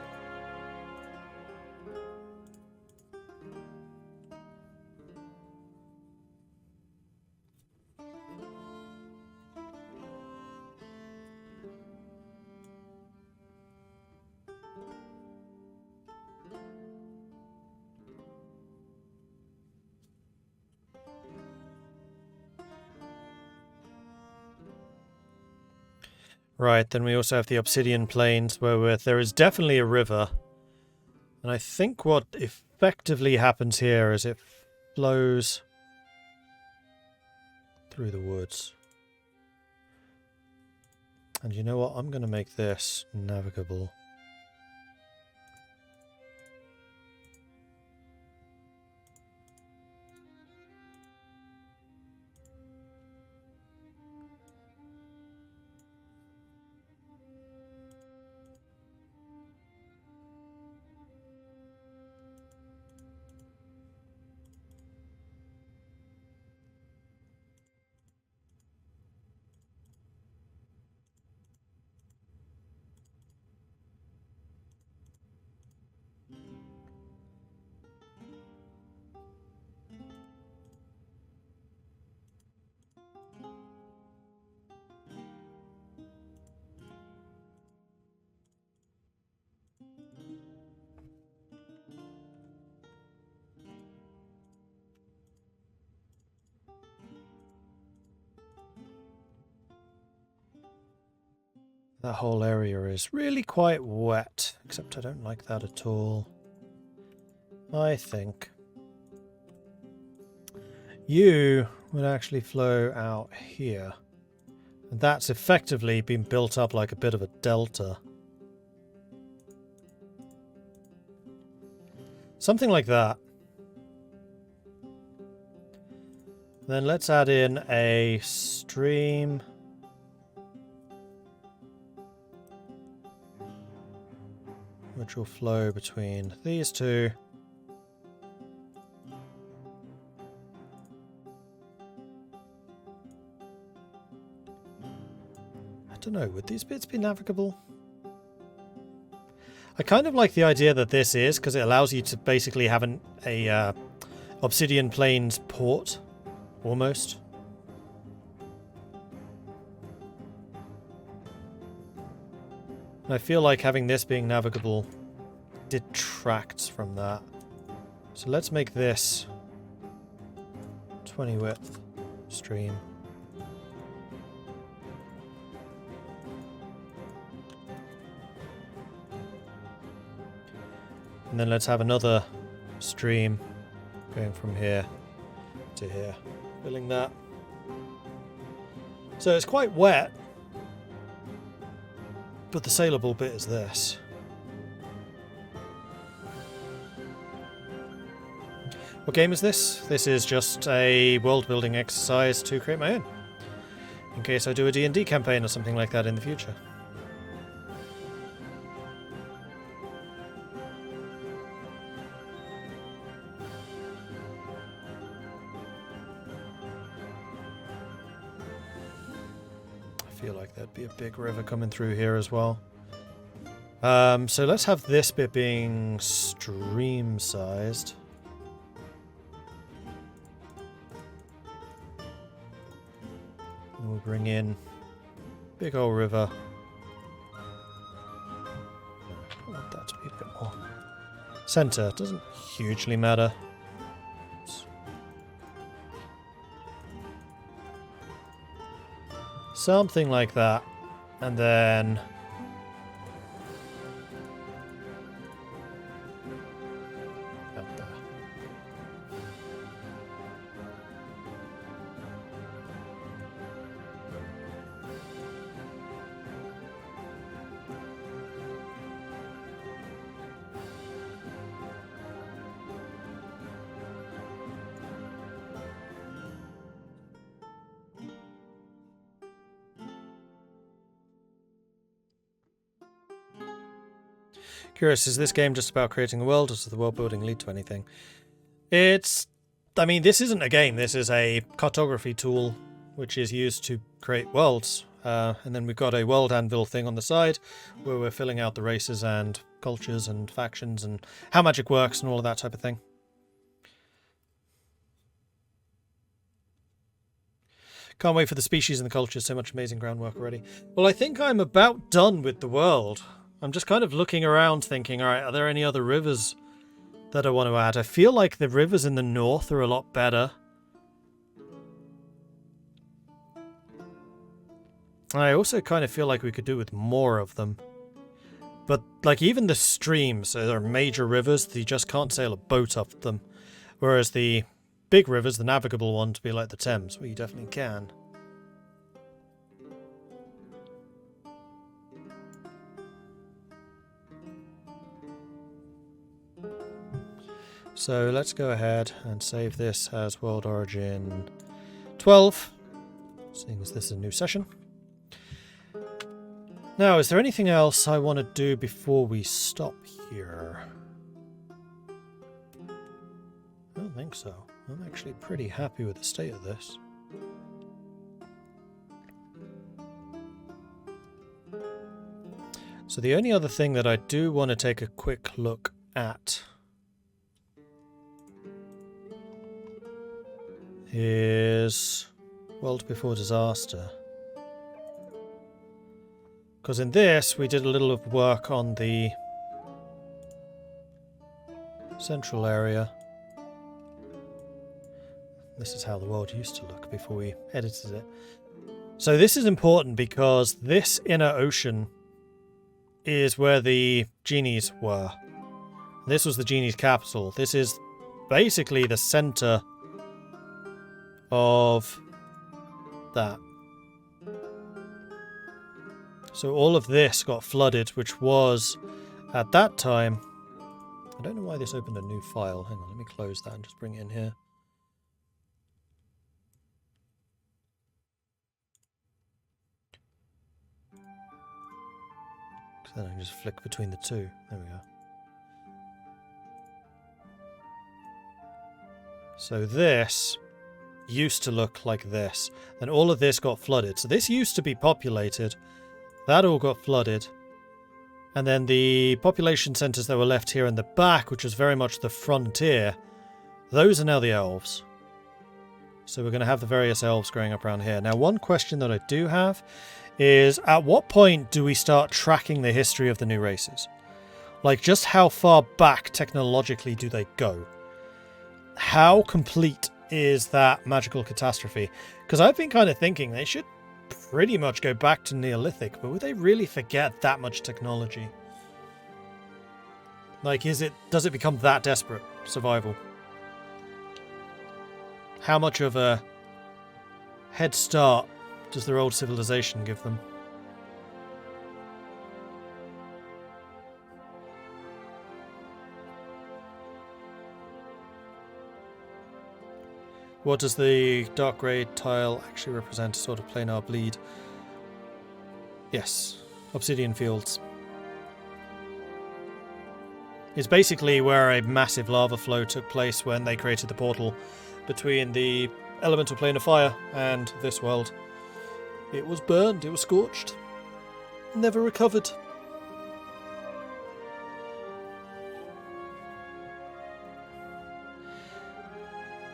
Right, then we also have the Obsidian Plains, where there is definitely a river. And I think what effectively happens here is it flows through the woods. And you know what? I'm going to make this navigable. That whole area is really quite wet, except I don't like that at all. I think you would actually flow out here. And that's effectively been built up like a bit of a delta. Something like that. Then let's add in a stream. Which will flow between these two. I don't know, would these bits be navigable? I kind of like the idea that this is, because it allows you to basically have a Obsidian Plains port, almost. And I feel like having this being navigable detracts from that. So let's make this 20 width stream. And then let's have another stream going from here to here, filling that. So it's quite wet. But the saleable bit is this. What game is this? This is just a world-building exercise to create my own. In case I do a D&D campaign or something like that in the future. feel like there'd be a big river coming through here as well. So let's have this bit being stream-sized. And we'll bring in big old river. I want that to be a bit more. Center doesn't hugely matter. Something like that. And then out there. Curious, is this game just about creating a world, or does the world building lead to anything? I mean, this isn't a game, this is a cartography tool which is used to create worlds. And then we've got a world anvil thing on the side where we're filling out the races and cultures and factions and how magic works and all of that type of thing. Can't wait for the species and the cultures, so much amazing groundwork already. Well, I think I'm about done with the world. I'm just kind of looking around thinking, alright, are there any other rivers that I want to add? I feel like the rivers in the north are a lot better. I also kind of feel like we could do with more of them. But, like, even the streams, there are major rivers, you just can't sail a boat up them. Whereas the big rivers, the navigable ones, be like the Thames, where you definitely can. So let's go ahead and save this as World Origin 12, seeing as this is a new session. Now, is there anything else I want to do before we stop here? I don't think so. I'm actually pretty happy with the state of this. So the only other thing that I do want to take a quick look at is World Before Disaster. Because in this, we did a little of work on the central area. This is how the world used to look before we edited it. So this is important because this inner ocean is where the genies were. This was the genies' capital. This is basically the center of that. So all of this got flooded, which was, at that time... I don't know why this opened a new file. Hang on, let me close that and just bring it in here. So then I can just flick between the two. There we go. So this used to look like this. Then all of this got flooded. So this used to be populated. That all got flooded. And then the population centres that were left here in the back, which was very much the frontier, those are now the elves. So we're going to have the various elves growing up around here. Now, one question that I do have is, at what point do we start tracking the history of the new races? Like, just how far back technologically do they go? How complete is that magical catastrophe? Because I've been kind of thinking they should pretty much go back to Neolithic, but would they really forget that much technology? Like, does it become that desperate, survival? How much of a head start does their old civilization give them? What does the dark grey tile actually represent? A sort of planar bleed? Yes. Obsidian Fields. It's basically where a massive lava flow took place when they created the portal between the elemental plane of fire and this world. It was burned, it was scorched. Never recovered.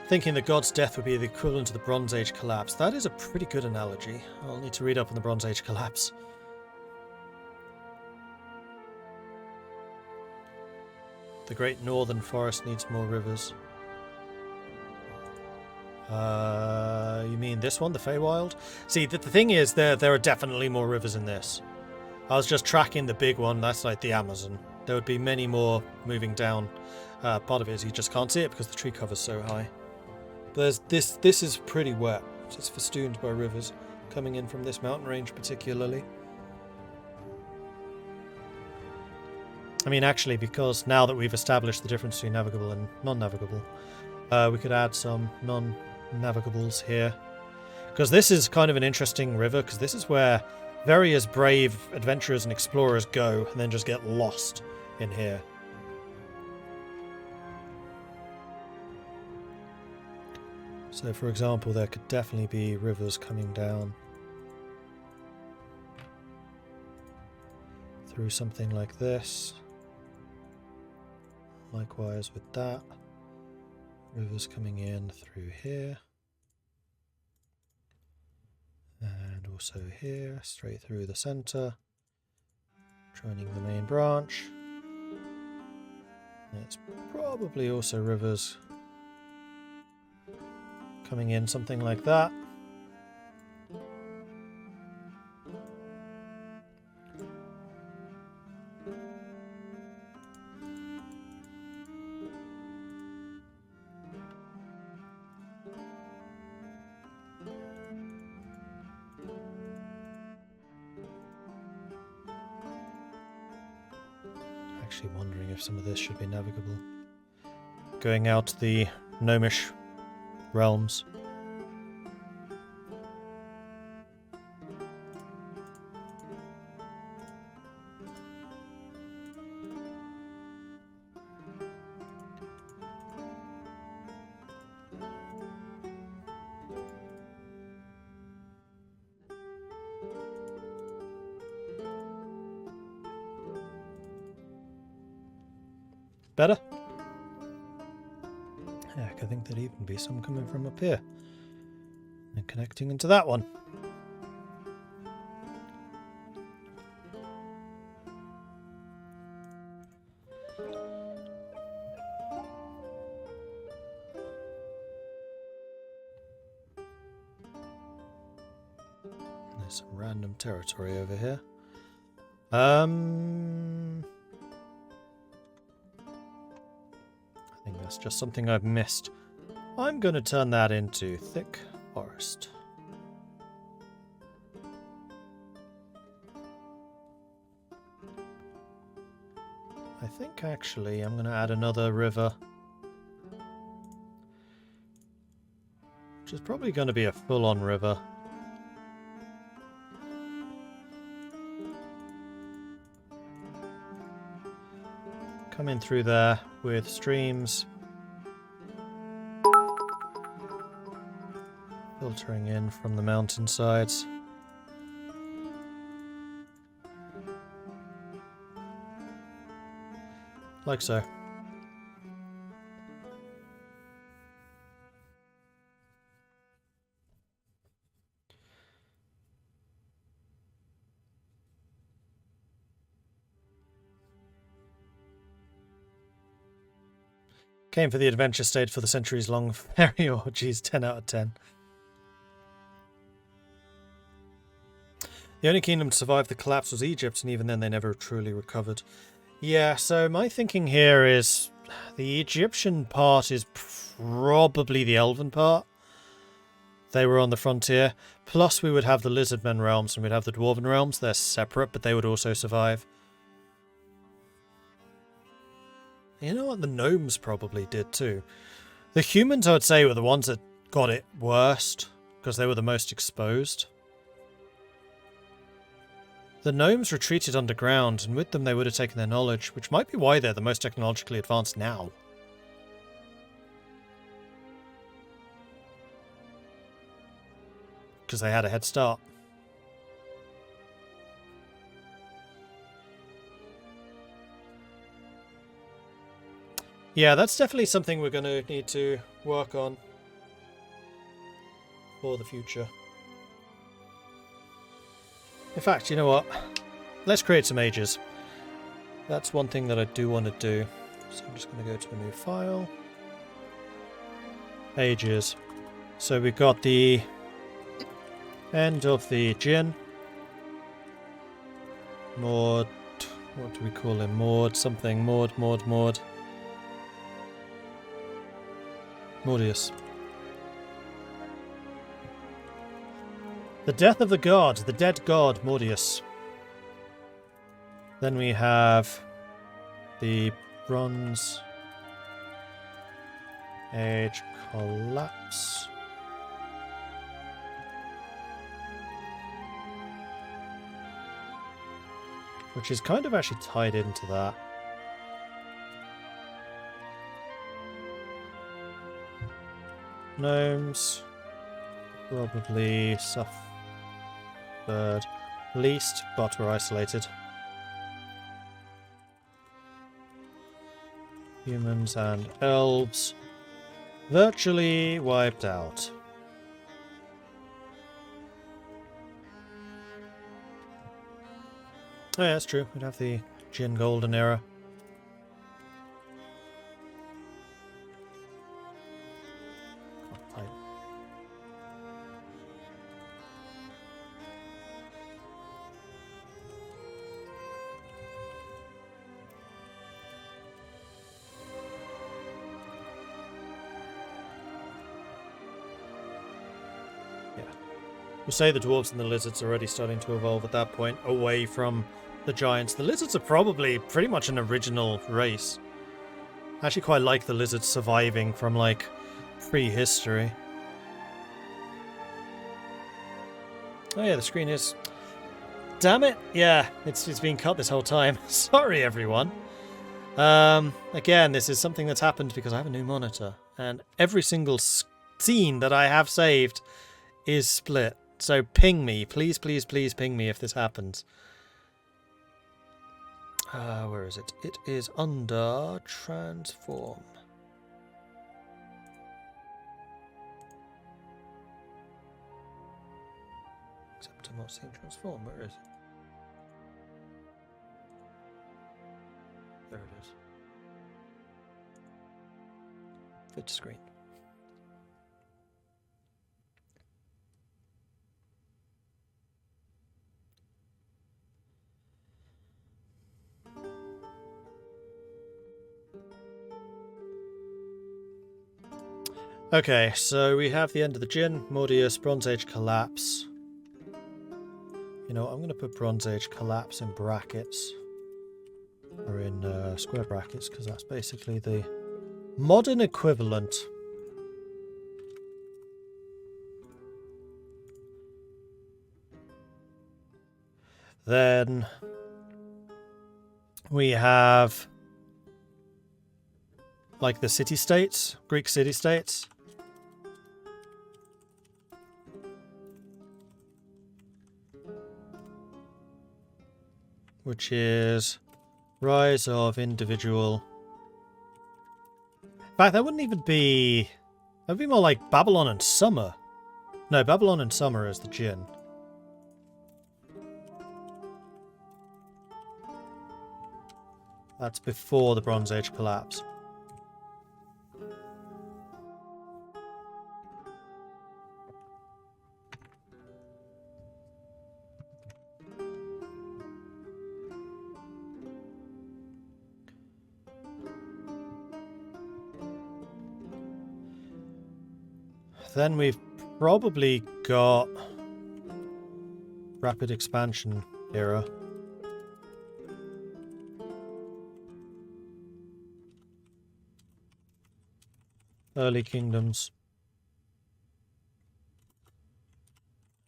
Thinking that God's death would be the equivalent to the Bronze Age collapse. That is a pretty good analogy. I'll need to read up on the Bronze Age collapse. The Great Northern Forest needs more rivers. You mean this one, the Feywild? See, the thing is, there are definitely more rivers in this. I was just tracking the big one, that's like the Amazon. There would be many more moving down. Part of it is you just can't see it because the tree cover's so high. But this is pretty wet. It's festooned by rivers coming in from this mountain range particularly. I mean, actually, because now that we've established the difference between navigable and non-navigable, we could add some non-navigables here. Because this is kind of an interesting river, because this is where various brave adventurers and explorers go and then just get lost in here. So, for example, there could definitely be rivers coming down through something like this. Likewise with that. Rivers coming in through here. And also here, straight through the center. Joining the main branch. It's probably also rivers coming in something like that. Actually wondering if some of this should be navigable. Going out the gnomish realms. Better? Heck, I think there'd even be some coming from up here and connecting into that one. There's some random territory over here. I think that's just something I've missed. I'm going to turn that into thick forest. I think actually I'm going to add another river. Which is probably going to be a full-on river. Come in through there with streams filtering in from the mountainsides. Like so. Came for the adventure, stayed for the centuries-long fairy orgies. 10 out of 10. The only kingdom to survive the collapse was Egypt, and even then they never truly recovered. Yeah, so my thinking here is the Egyptian part is probably the elven part. They were on the frontier. Plus we would have the lizardmen realms and we'd have the dwarven realms. They're separate, but they would also survive. You know what? The gnomes probably did too. The humans, I would say, were the ones that got it worst, because they were the most exposed. The gnomes retreated underground, and with them they would have taken their knowledge, which might be why they're the most technologically advanced now. Because they had a head start. Yeah, that's definitely something we're going to need to work on for the future. In fact, you know what? Let's create some ages. That's one thing that I do want to do. So I'm just going to go to a new file. Ages. So we've got the end of the Jinn. Maud. What do we call him? Maud something. Maud. Mordius. The death of the god. The dead god, Mordius. Then we have the Bronze Age collapse. Which is kind of actually tied into that. Gnomes probably suffered least, but were isolated. Humans and elves virtually wiped out. Oh yeah, that's true. We'd have the Jinn Golden Era. We'll say the dwarves and the lizards are already starting to evolve at that point, away from the giants. The lizards are probably pretty much an original race. I actually quite like the lizards surviving from, like, prehistory. Oh yeah, the screen is... Damn it! Yeah, it's been cut this whole time. Sorry, everyone. Again, this is something that's happened because I have a new monitor, and every single scene that I have saved is split. So ping me. Please ping me if this happens. Where is it? It is under transform. Except I'm not seeing transform. Where is it? There it is. Fit screen. Okay, so we have the end of the Jinn, Mordius, Bronze Age collapse. You know what, I'm going to put Bronze Age collapse in brackets. Or in square brackets, because that's basically the modern equivalent. Then we have like the city-states, Greek city-states. Which is rise of individual. In fact, that wouldn't even be... That would be more like Babylon and Summer. No, Babylon and Summer is the Jinn. That's before the Bronze Age collapse. Then we've probably got Rapid Expansion era. Early Kingdoms.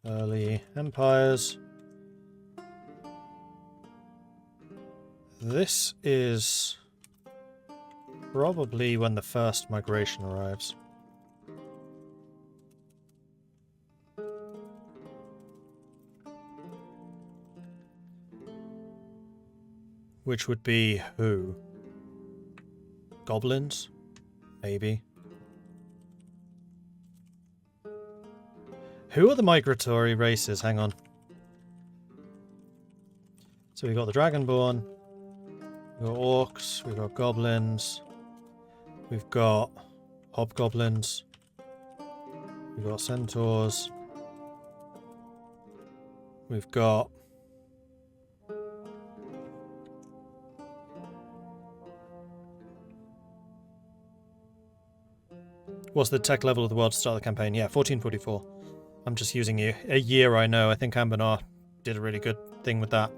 Early Empires. This is probably when the first migration arrives. Which would be who? Goblins? Maybe. Who are the migratory races? Hang on. So we've got the Dragonborn, we've got Orcs, we've got Goblins, we've got Hobgoblins, we've got Centaurs, we've got... What's the tech level of the world to start the campaign? Yeah, 1444. I'm just using a year I know. I think Ambenar did a really good thing with that.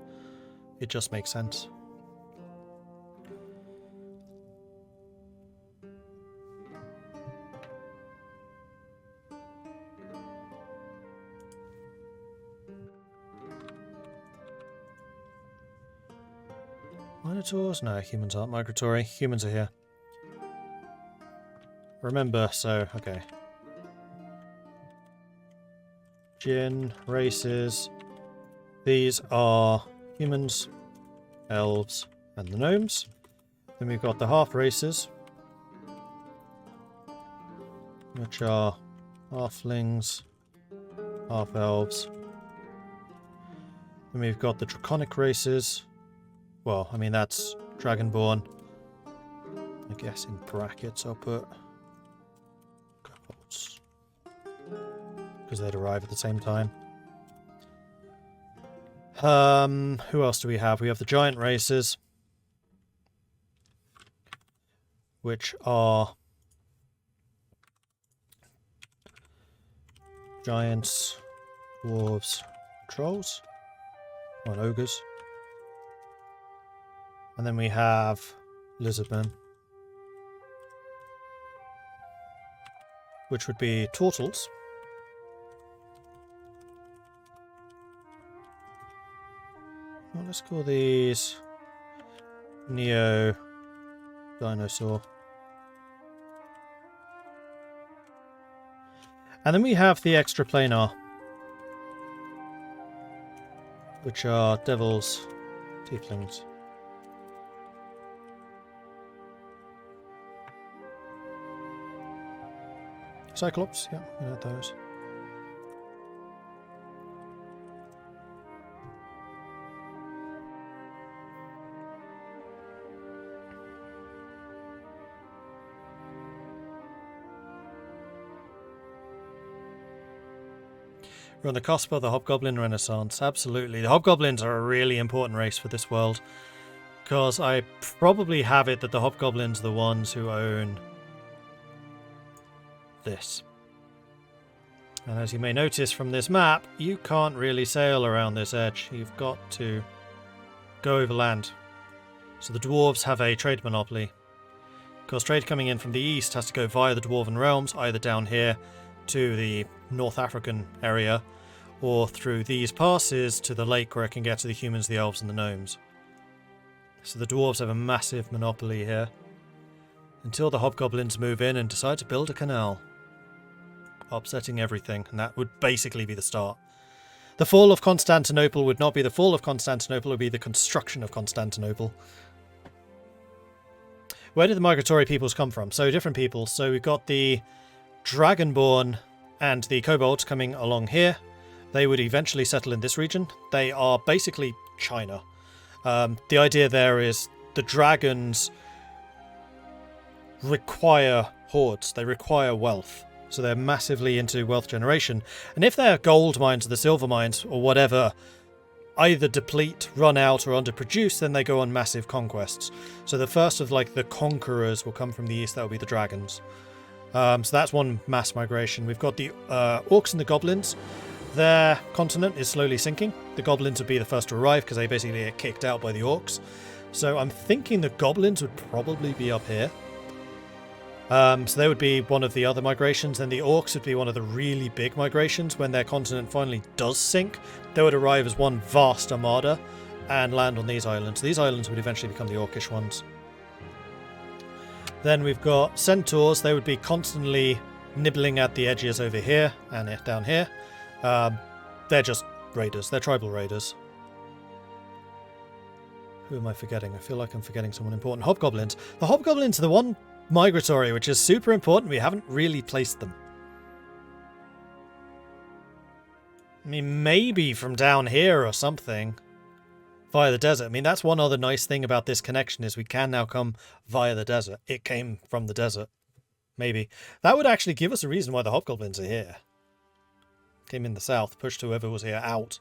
It just makes sense. Minotaurs? No, humans aren't migratory. Humans are here. Remember, so, okay. Djinn, races. These are humans, elves, and the gnomes. Then we've got the half races, which are halflings, half elves. Then we've got the draconic races. Well, I mean, that's Dragonborn. I guess in brackets I'll put kobolds, because they'd arrive at the same time. Who else do we have? We have the giant races, which are giants, dwarves, trolls, and ogres. And then we have lizardmen, which would be turtles. Well, let's call these Neo Dinosaur. And then we have the extraplanar, which are devils, tieflings. Cyclops, yeah, we had those. We're on the cusp of the Hobgoblin Renaissance. Absolutely. The Hobgoblins are a really important race for this world, because I probably have it that the Hobgoblins are the ones who own this. And as you may notice from this map, you can't really sail around this edge. You've got to go over land. So the dwarves have a trade monopoly. Because trade coming in from the east has to go via the Dwarven Realms, either down here to the North African area, or through these passes to the lake where it can get to the humans, the elves, and the gnomes. So the dwarves have a massive monopoly here, until the hobgoblins move in and decide to build a canal, upsetting everything, and that would basically be the start. The fall of Constantinople would not be the fall of Constantinople, it would be the construction of Constantinople. Where did the migratory peoples come from? So different peoples. So we've got the Dragonborn and the Kobolds coming along here. They would eventually settle in this region. They are basically China. The idea there is the dragons require hordes. They require wealth. So they're massively into wealth generation. And if their gold mines or the silver mines or whatever either deplete, run out, or underproduce, then they go on massive conquests. So the first of like the conquerors will come from the east. That will be the dragons. So that's one mass migration. We've got the orcs and the goblins. Their continent is slowly sinking. The goblins would be the first to arrive because they basically get kicked out by the orcs. So I'm thinking the goblins would probably be up here. So they would be one of the other migrations. Then the orcs would be one of the really big migrations. When their continent finally does sink, they would arrive as one vast armada and land on these islands. These islands would eventually become the orcish ones. Then we've got centaurs. They would be constantly nibbling at the edges over here and down here. They're just raiders. They're tribal raiders. Who am I forgetting? I feel like I'm forgetting someone important. Hobgoblins. The Hobgoblins are the one migratory which is super important. We haven't really placed them. I mean, maybe from down here or something. Via the desert. I mean, that's one other nice thing about this connection is we can now come via the desert. It came from the desert. Maybe. That would actually give us a reason why the Hobgoblins are here. Came in the south. Pushed whoever was here out.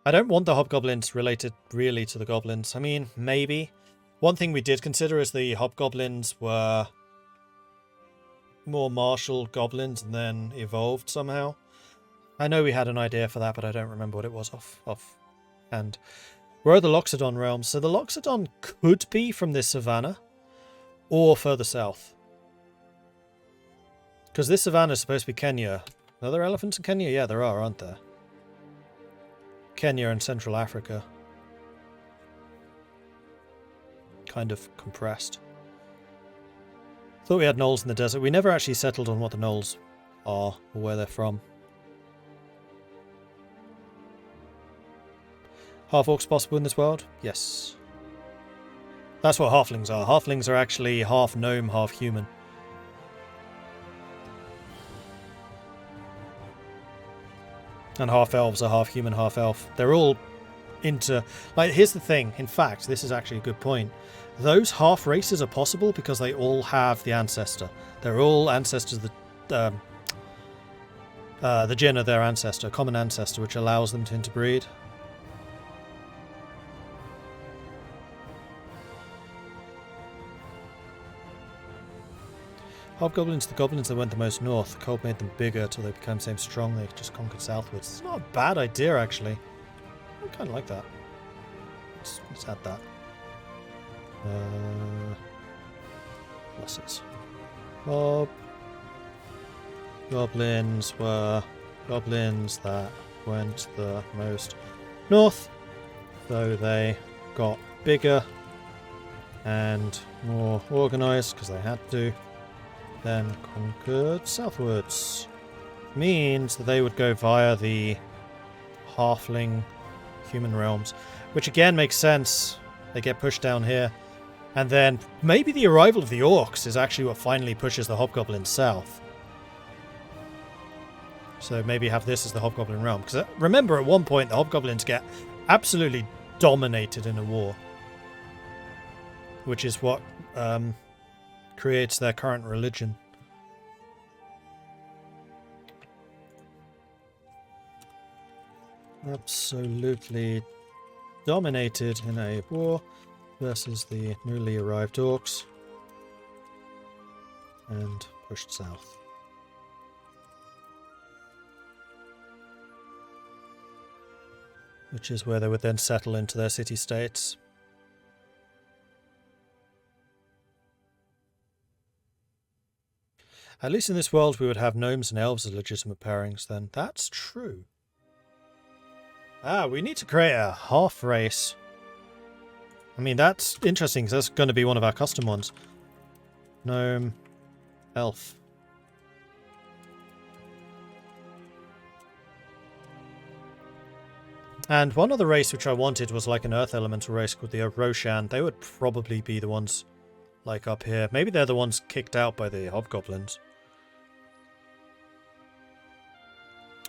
I don't want the Hobgoblins related really to the Goblins. I mean, maybe. One thing we did consider is the Hobgoblins were more martial goblins and then evolved somehow. I know we had an idea for that, but I don't remember what it was off. And where are the Loxodon realms? So the Loxodon could be from this savannah or further south. Because this savannah is supposed to be Kenya. Are there elephants in Kenya? Yeah, there are, aren't there? Kenya and Central Africa. Kind of compressed. Thought we had gnolls in the desert. We never actually settled on what the gnolls are or where they're from. Half-orcs possible in this world? Yes. That's what halflings are. Halflings are actually half gnome, half human. And half-elves are half human, half-elf. They're all like, here's the thing. In fact, this is actually a good point. Those half races are possible because they all have the ancestor. They're all ancestors of the Jinn of their ancestor, common ancestor, which allows them to interbreed. Hobgoblins, the goblins that went the most north. The cold made them bigger till they became so strong they just conquered southwards. It's not a bad idea, actually. I kind of like that. Let's add that. Pluses. Goblins were goblins that went the most north, though they got bigger and more organised because they had to. Then conquered southwards. Means that they would go via the halfling human realms, which again makes sense. They get pushed down here. And then maybe the arrival of the orcs is actually what finally pushes the hobgoblins south. So maybe have this as the hobgoblin realm. Because remember, at one point the hobgoblins get absolutely dominated in a war. Which is what creates their current religion. Absolutely dominated in a war versus the newly arrived orcs and pushed south. Which is where they would then settle into their city-states. At least in this world we would have gnomes and elves as legitimate pairings then. That's true. Ah, we need to create a half race. I mean, that's interesting because that's going to be one of our custom ones. Gnome, elf. And one other race which I wanted was like an earth elemental race called the Roshan. They would probably be the ones like up here. Maybe they're the ones kicked out by the hobgoblins.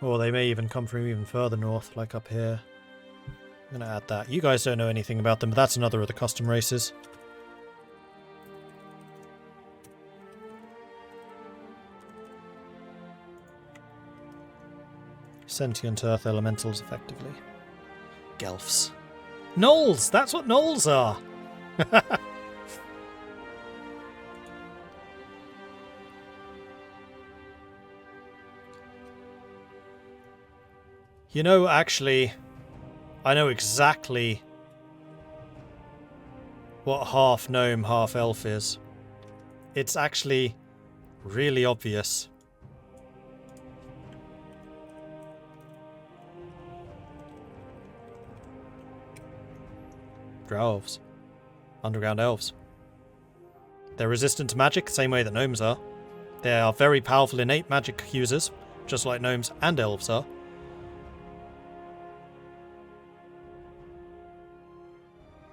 Or they may even come from even further north, like up here. I'm going to add that. You guys don't know anything about them, but that's another of the custom races. Sentient earth elementals, effectively. Gelfs. Gnolls! That's what gnolls are! You know, actually, I know exactly what half gnome, half elf is. It's actually really obvious. Drow elves. Underground elves. They're resistant to magic, same way that gnomes are. They are very powerful innate magic users, just like gnomes and elves are.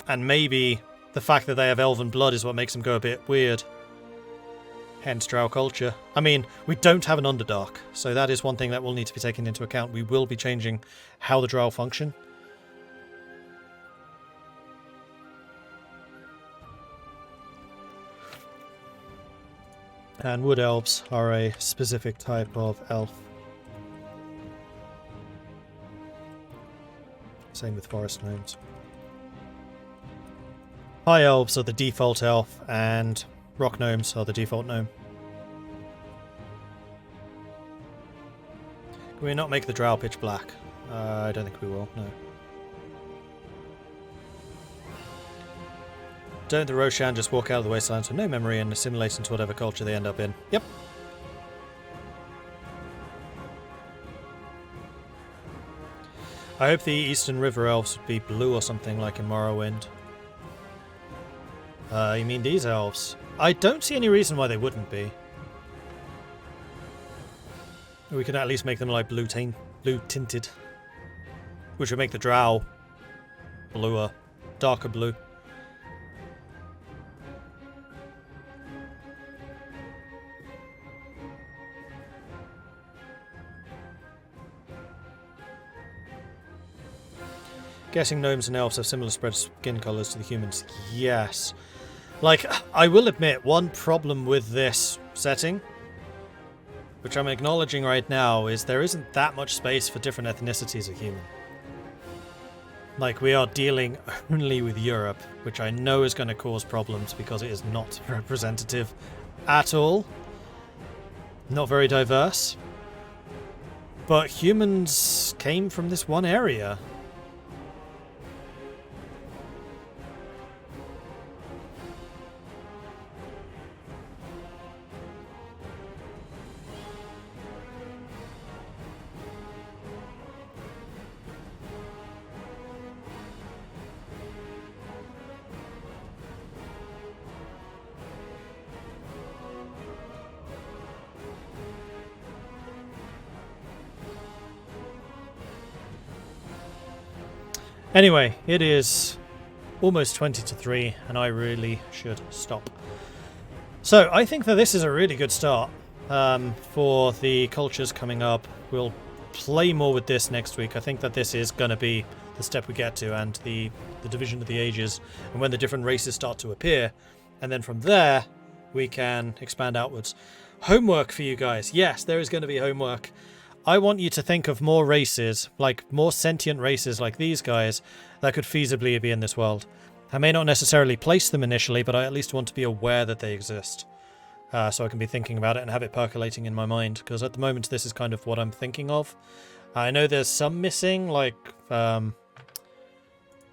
And maybe the fact that they have elven blood is what makes them go a bit weird. Hence drow culture. I mean, we don't have an Underdark, so that is one thing that will need to be taken into account. We will be changing how the drow function. And wood elves are a specific type of elf. Same with forest gnomes. High elves are the default elf, and rock gnomes are the default gnome. Can we not make the drow pitch black? I don't think we will, no. Don't the Roshan just walk out of the wastelands with no memory and assimilate into whatever culture they end up in? Yep. I hope the Eastern River Elves would be blue or something like in Morrowind. You mean these elves? I don't see any reason why they wouldn't be. We could at least make them like blue tinted. Which would make the drow bluer. Darker blue. Guessing gnomes and elves have similar spread skin colours to the humans. Yes. Like, I will admit, one problem with this setting, which I'm acknowledging right now, is there isn't that much space for different ethnicities of human. Like, we are dealing only with Europe, which I know is going to cause problems because it is not representative at all. Not very diverse. But humans came from this one area. Anyway, it is almost 20 to 3, and I really should stop. So, I think that this is a really good start for the cultures coming up. We'll play more with this next week. I think that this is going to be the step we get to, and the division of the ages, and when the different races start to appear. And then from there, we can expand outwards. Homework for you guys. Yes, there is going to be homework. I want you to think of more races, like more sentient races like these guys, that could feasibly be in this world. I may not necessarily place them initially, but I at least want to be aware that they exist. So I can be thinking about it and have it percolating in my mind, because at the moment this is kind of what I'm thinking of. I know there's some missing, like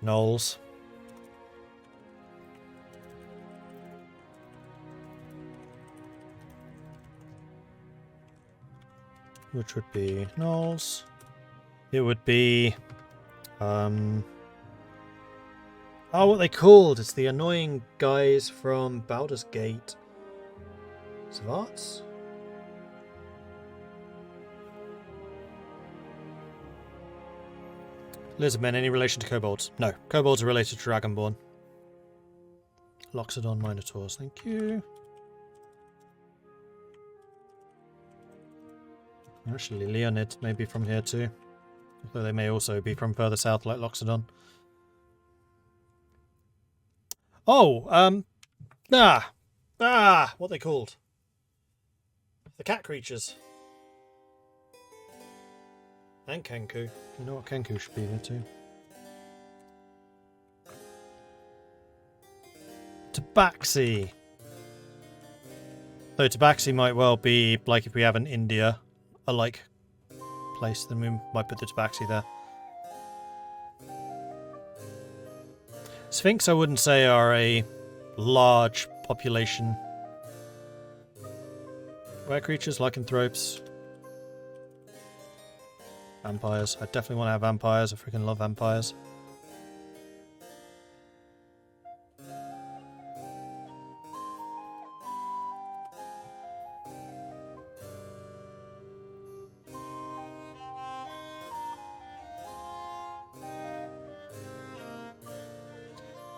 gnolls. Which would be gnolls. It would be oh, what they called? It's the annoying guys from Baldur's Gate. Svarts? Lizardmen, any relation to kobolds? No. Kobolds are related to Dragonborn. Loxodon Minotaurs, thank you. Actually, Leonid may be from here too. Although they may also be from further south, like Loxodon. Oh, what are they called? The cat creatures. And Kenku. You know what, Kenku should be here too. Tabaxi. Though Tabaxi might well be, like if we have an India, a like place, then we might put the Tabaxi there. Sphinx I wouldn't say are a large population. Were creatures, lycanthropes. Vampires. I definitely want to have vampires. I freaking love vampires.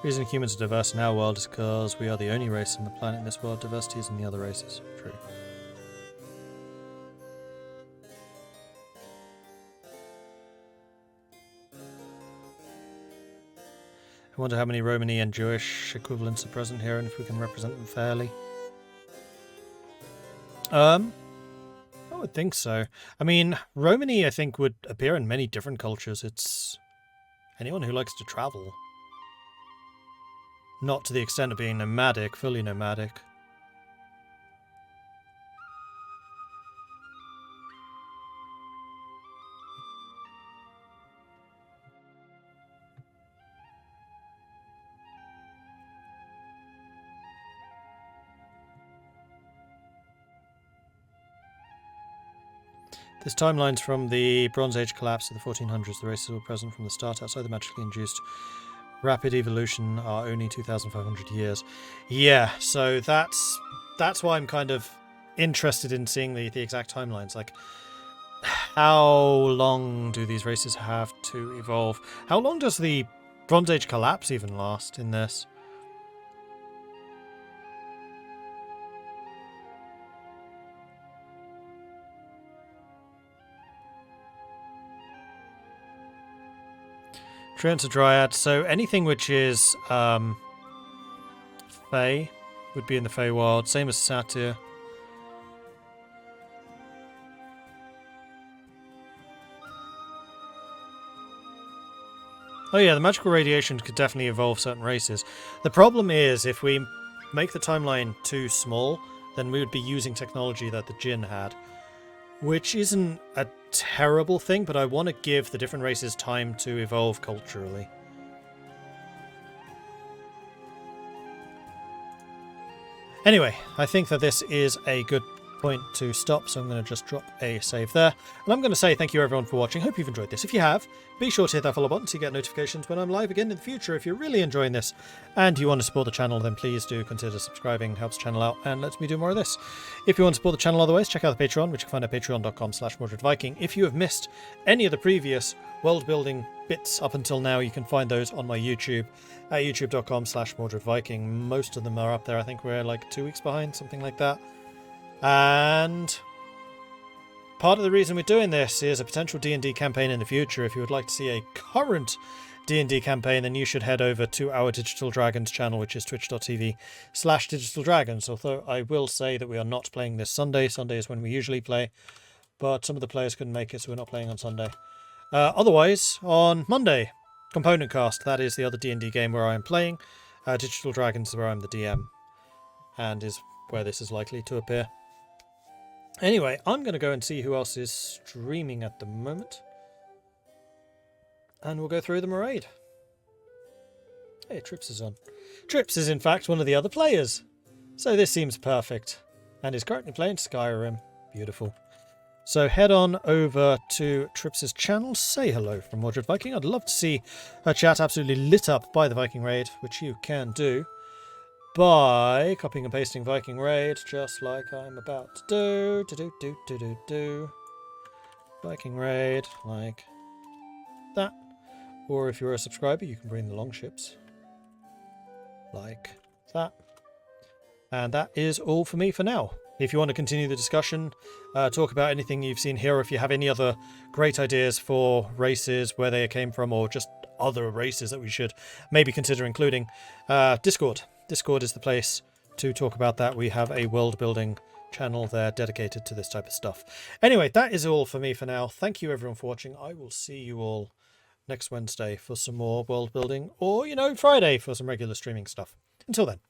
The reason humans are diverse in our world is because we are the only race on the planet in this world. Diversity is in the other races. True. I wonder how many Romani and Jewish equivalents are present here and if we can represent them fairly. I would think so. I mean, Romani, I think, would appear in many different cultures. It's anyone who likes to travel. Not to the extent of being nomadic, fully nomadic. This timeline's from the Bronze Age collapse of the 1400s. The races were present from the start outside the magically induced rapid evolution are only 2,500 years. Yeah, so that's why I'm kind of interested in seeing the exact timelines. Like, how long do these races have to evolve? How long does the Bronze Age collapse even last in this? Treants are Dryad, so anything which is Fey would be in the Feywild, same as Satyr. Oh yeah, the magical radiation could definitely evolve certain races. The problem is, if we make the timeline too small, then we would be using technology that the Jinn had. Which isn't a terrible thing, but I want to give the different races time to evolve culturally. Anyway, I think that this is a good point to stop, so I'm going to just drop a save there. And I'm going to say thank you everyone for watching. Hope you've enjoyed this. If you have, be sure to hit that follow button so you get notifications when I'm live again in the future. If you're really enjoying this and you want to support the channel, then please do consider subscribing. Helps the channel out and lets me do more of this. If you want to support the channel otherwise, check out the Patreon, which you can find at patreon.com/MordredViking. If you have missed any of the previous world building bits up until now, you can find those on my YouTube at youtube.com/MordredViking. Most of them are up there. I think we're like 2 weeks behind, something like that. And part of the reason we're doing this is a potential D&D campaign in the future. If you would like to see a current D&D campaign, then you should head over to our Digital Dragons channel, which is twitch.tv/digitaldragons. Although I will say that we are not playing this Sunday. Sunday is when we usually play, but some of the players couldn't make it, so we're not playing on Sunday. Otherwise, on Monday, Component Cast. That is the other D&D game where I am playing. Digital Dragons, where I'm the DM, and is where this is likely to appear. Anyway, I'm going to go and see who else is streaming at the moment. And we'll go through the raid. Hey, Trips is on. Trips is in fact one of the other players. So this seems perfect. And is currently playing Skyrim. Beautiful. So head on over to Trips's channel. Say hello from Mordred Viking. I'd love to see her chat absolutely lit up by the Viking raid, which you can do by copying and pasting Viking raid, just like I'm about to do. Viking raid, like that. Or if you're a subscriber, you can bring the longships, like that. And that is all for me for now. If you want to continue the discussion, talk about anything you've seen here, or if you have any other great ideas for races, where they came from, or just other races that we should maybe consider including, Discord. Discord is the place to talk about that. We have a world building channel there dedicated to this type of stuff. Anyway, that is all for me for now. Thank you everyone for watching. I will see you all next Wednesday for some more world building, or, you know, Friday for some regular streaming stuff. Until then.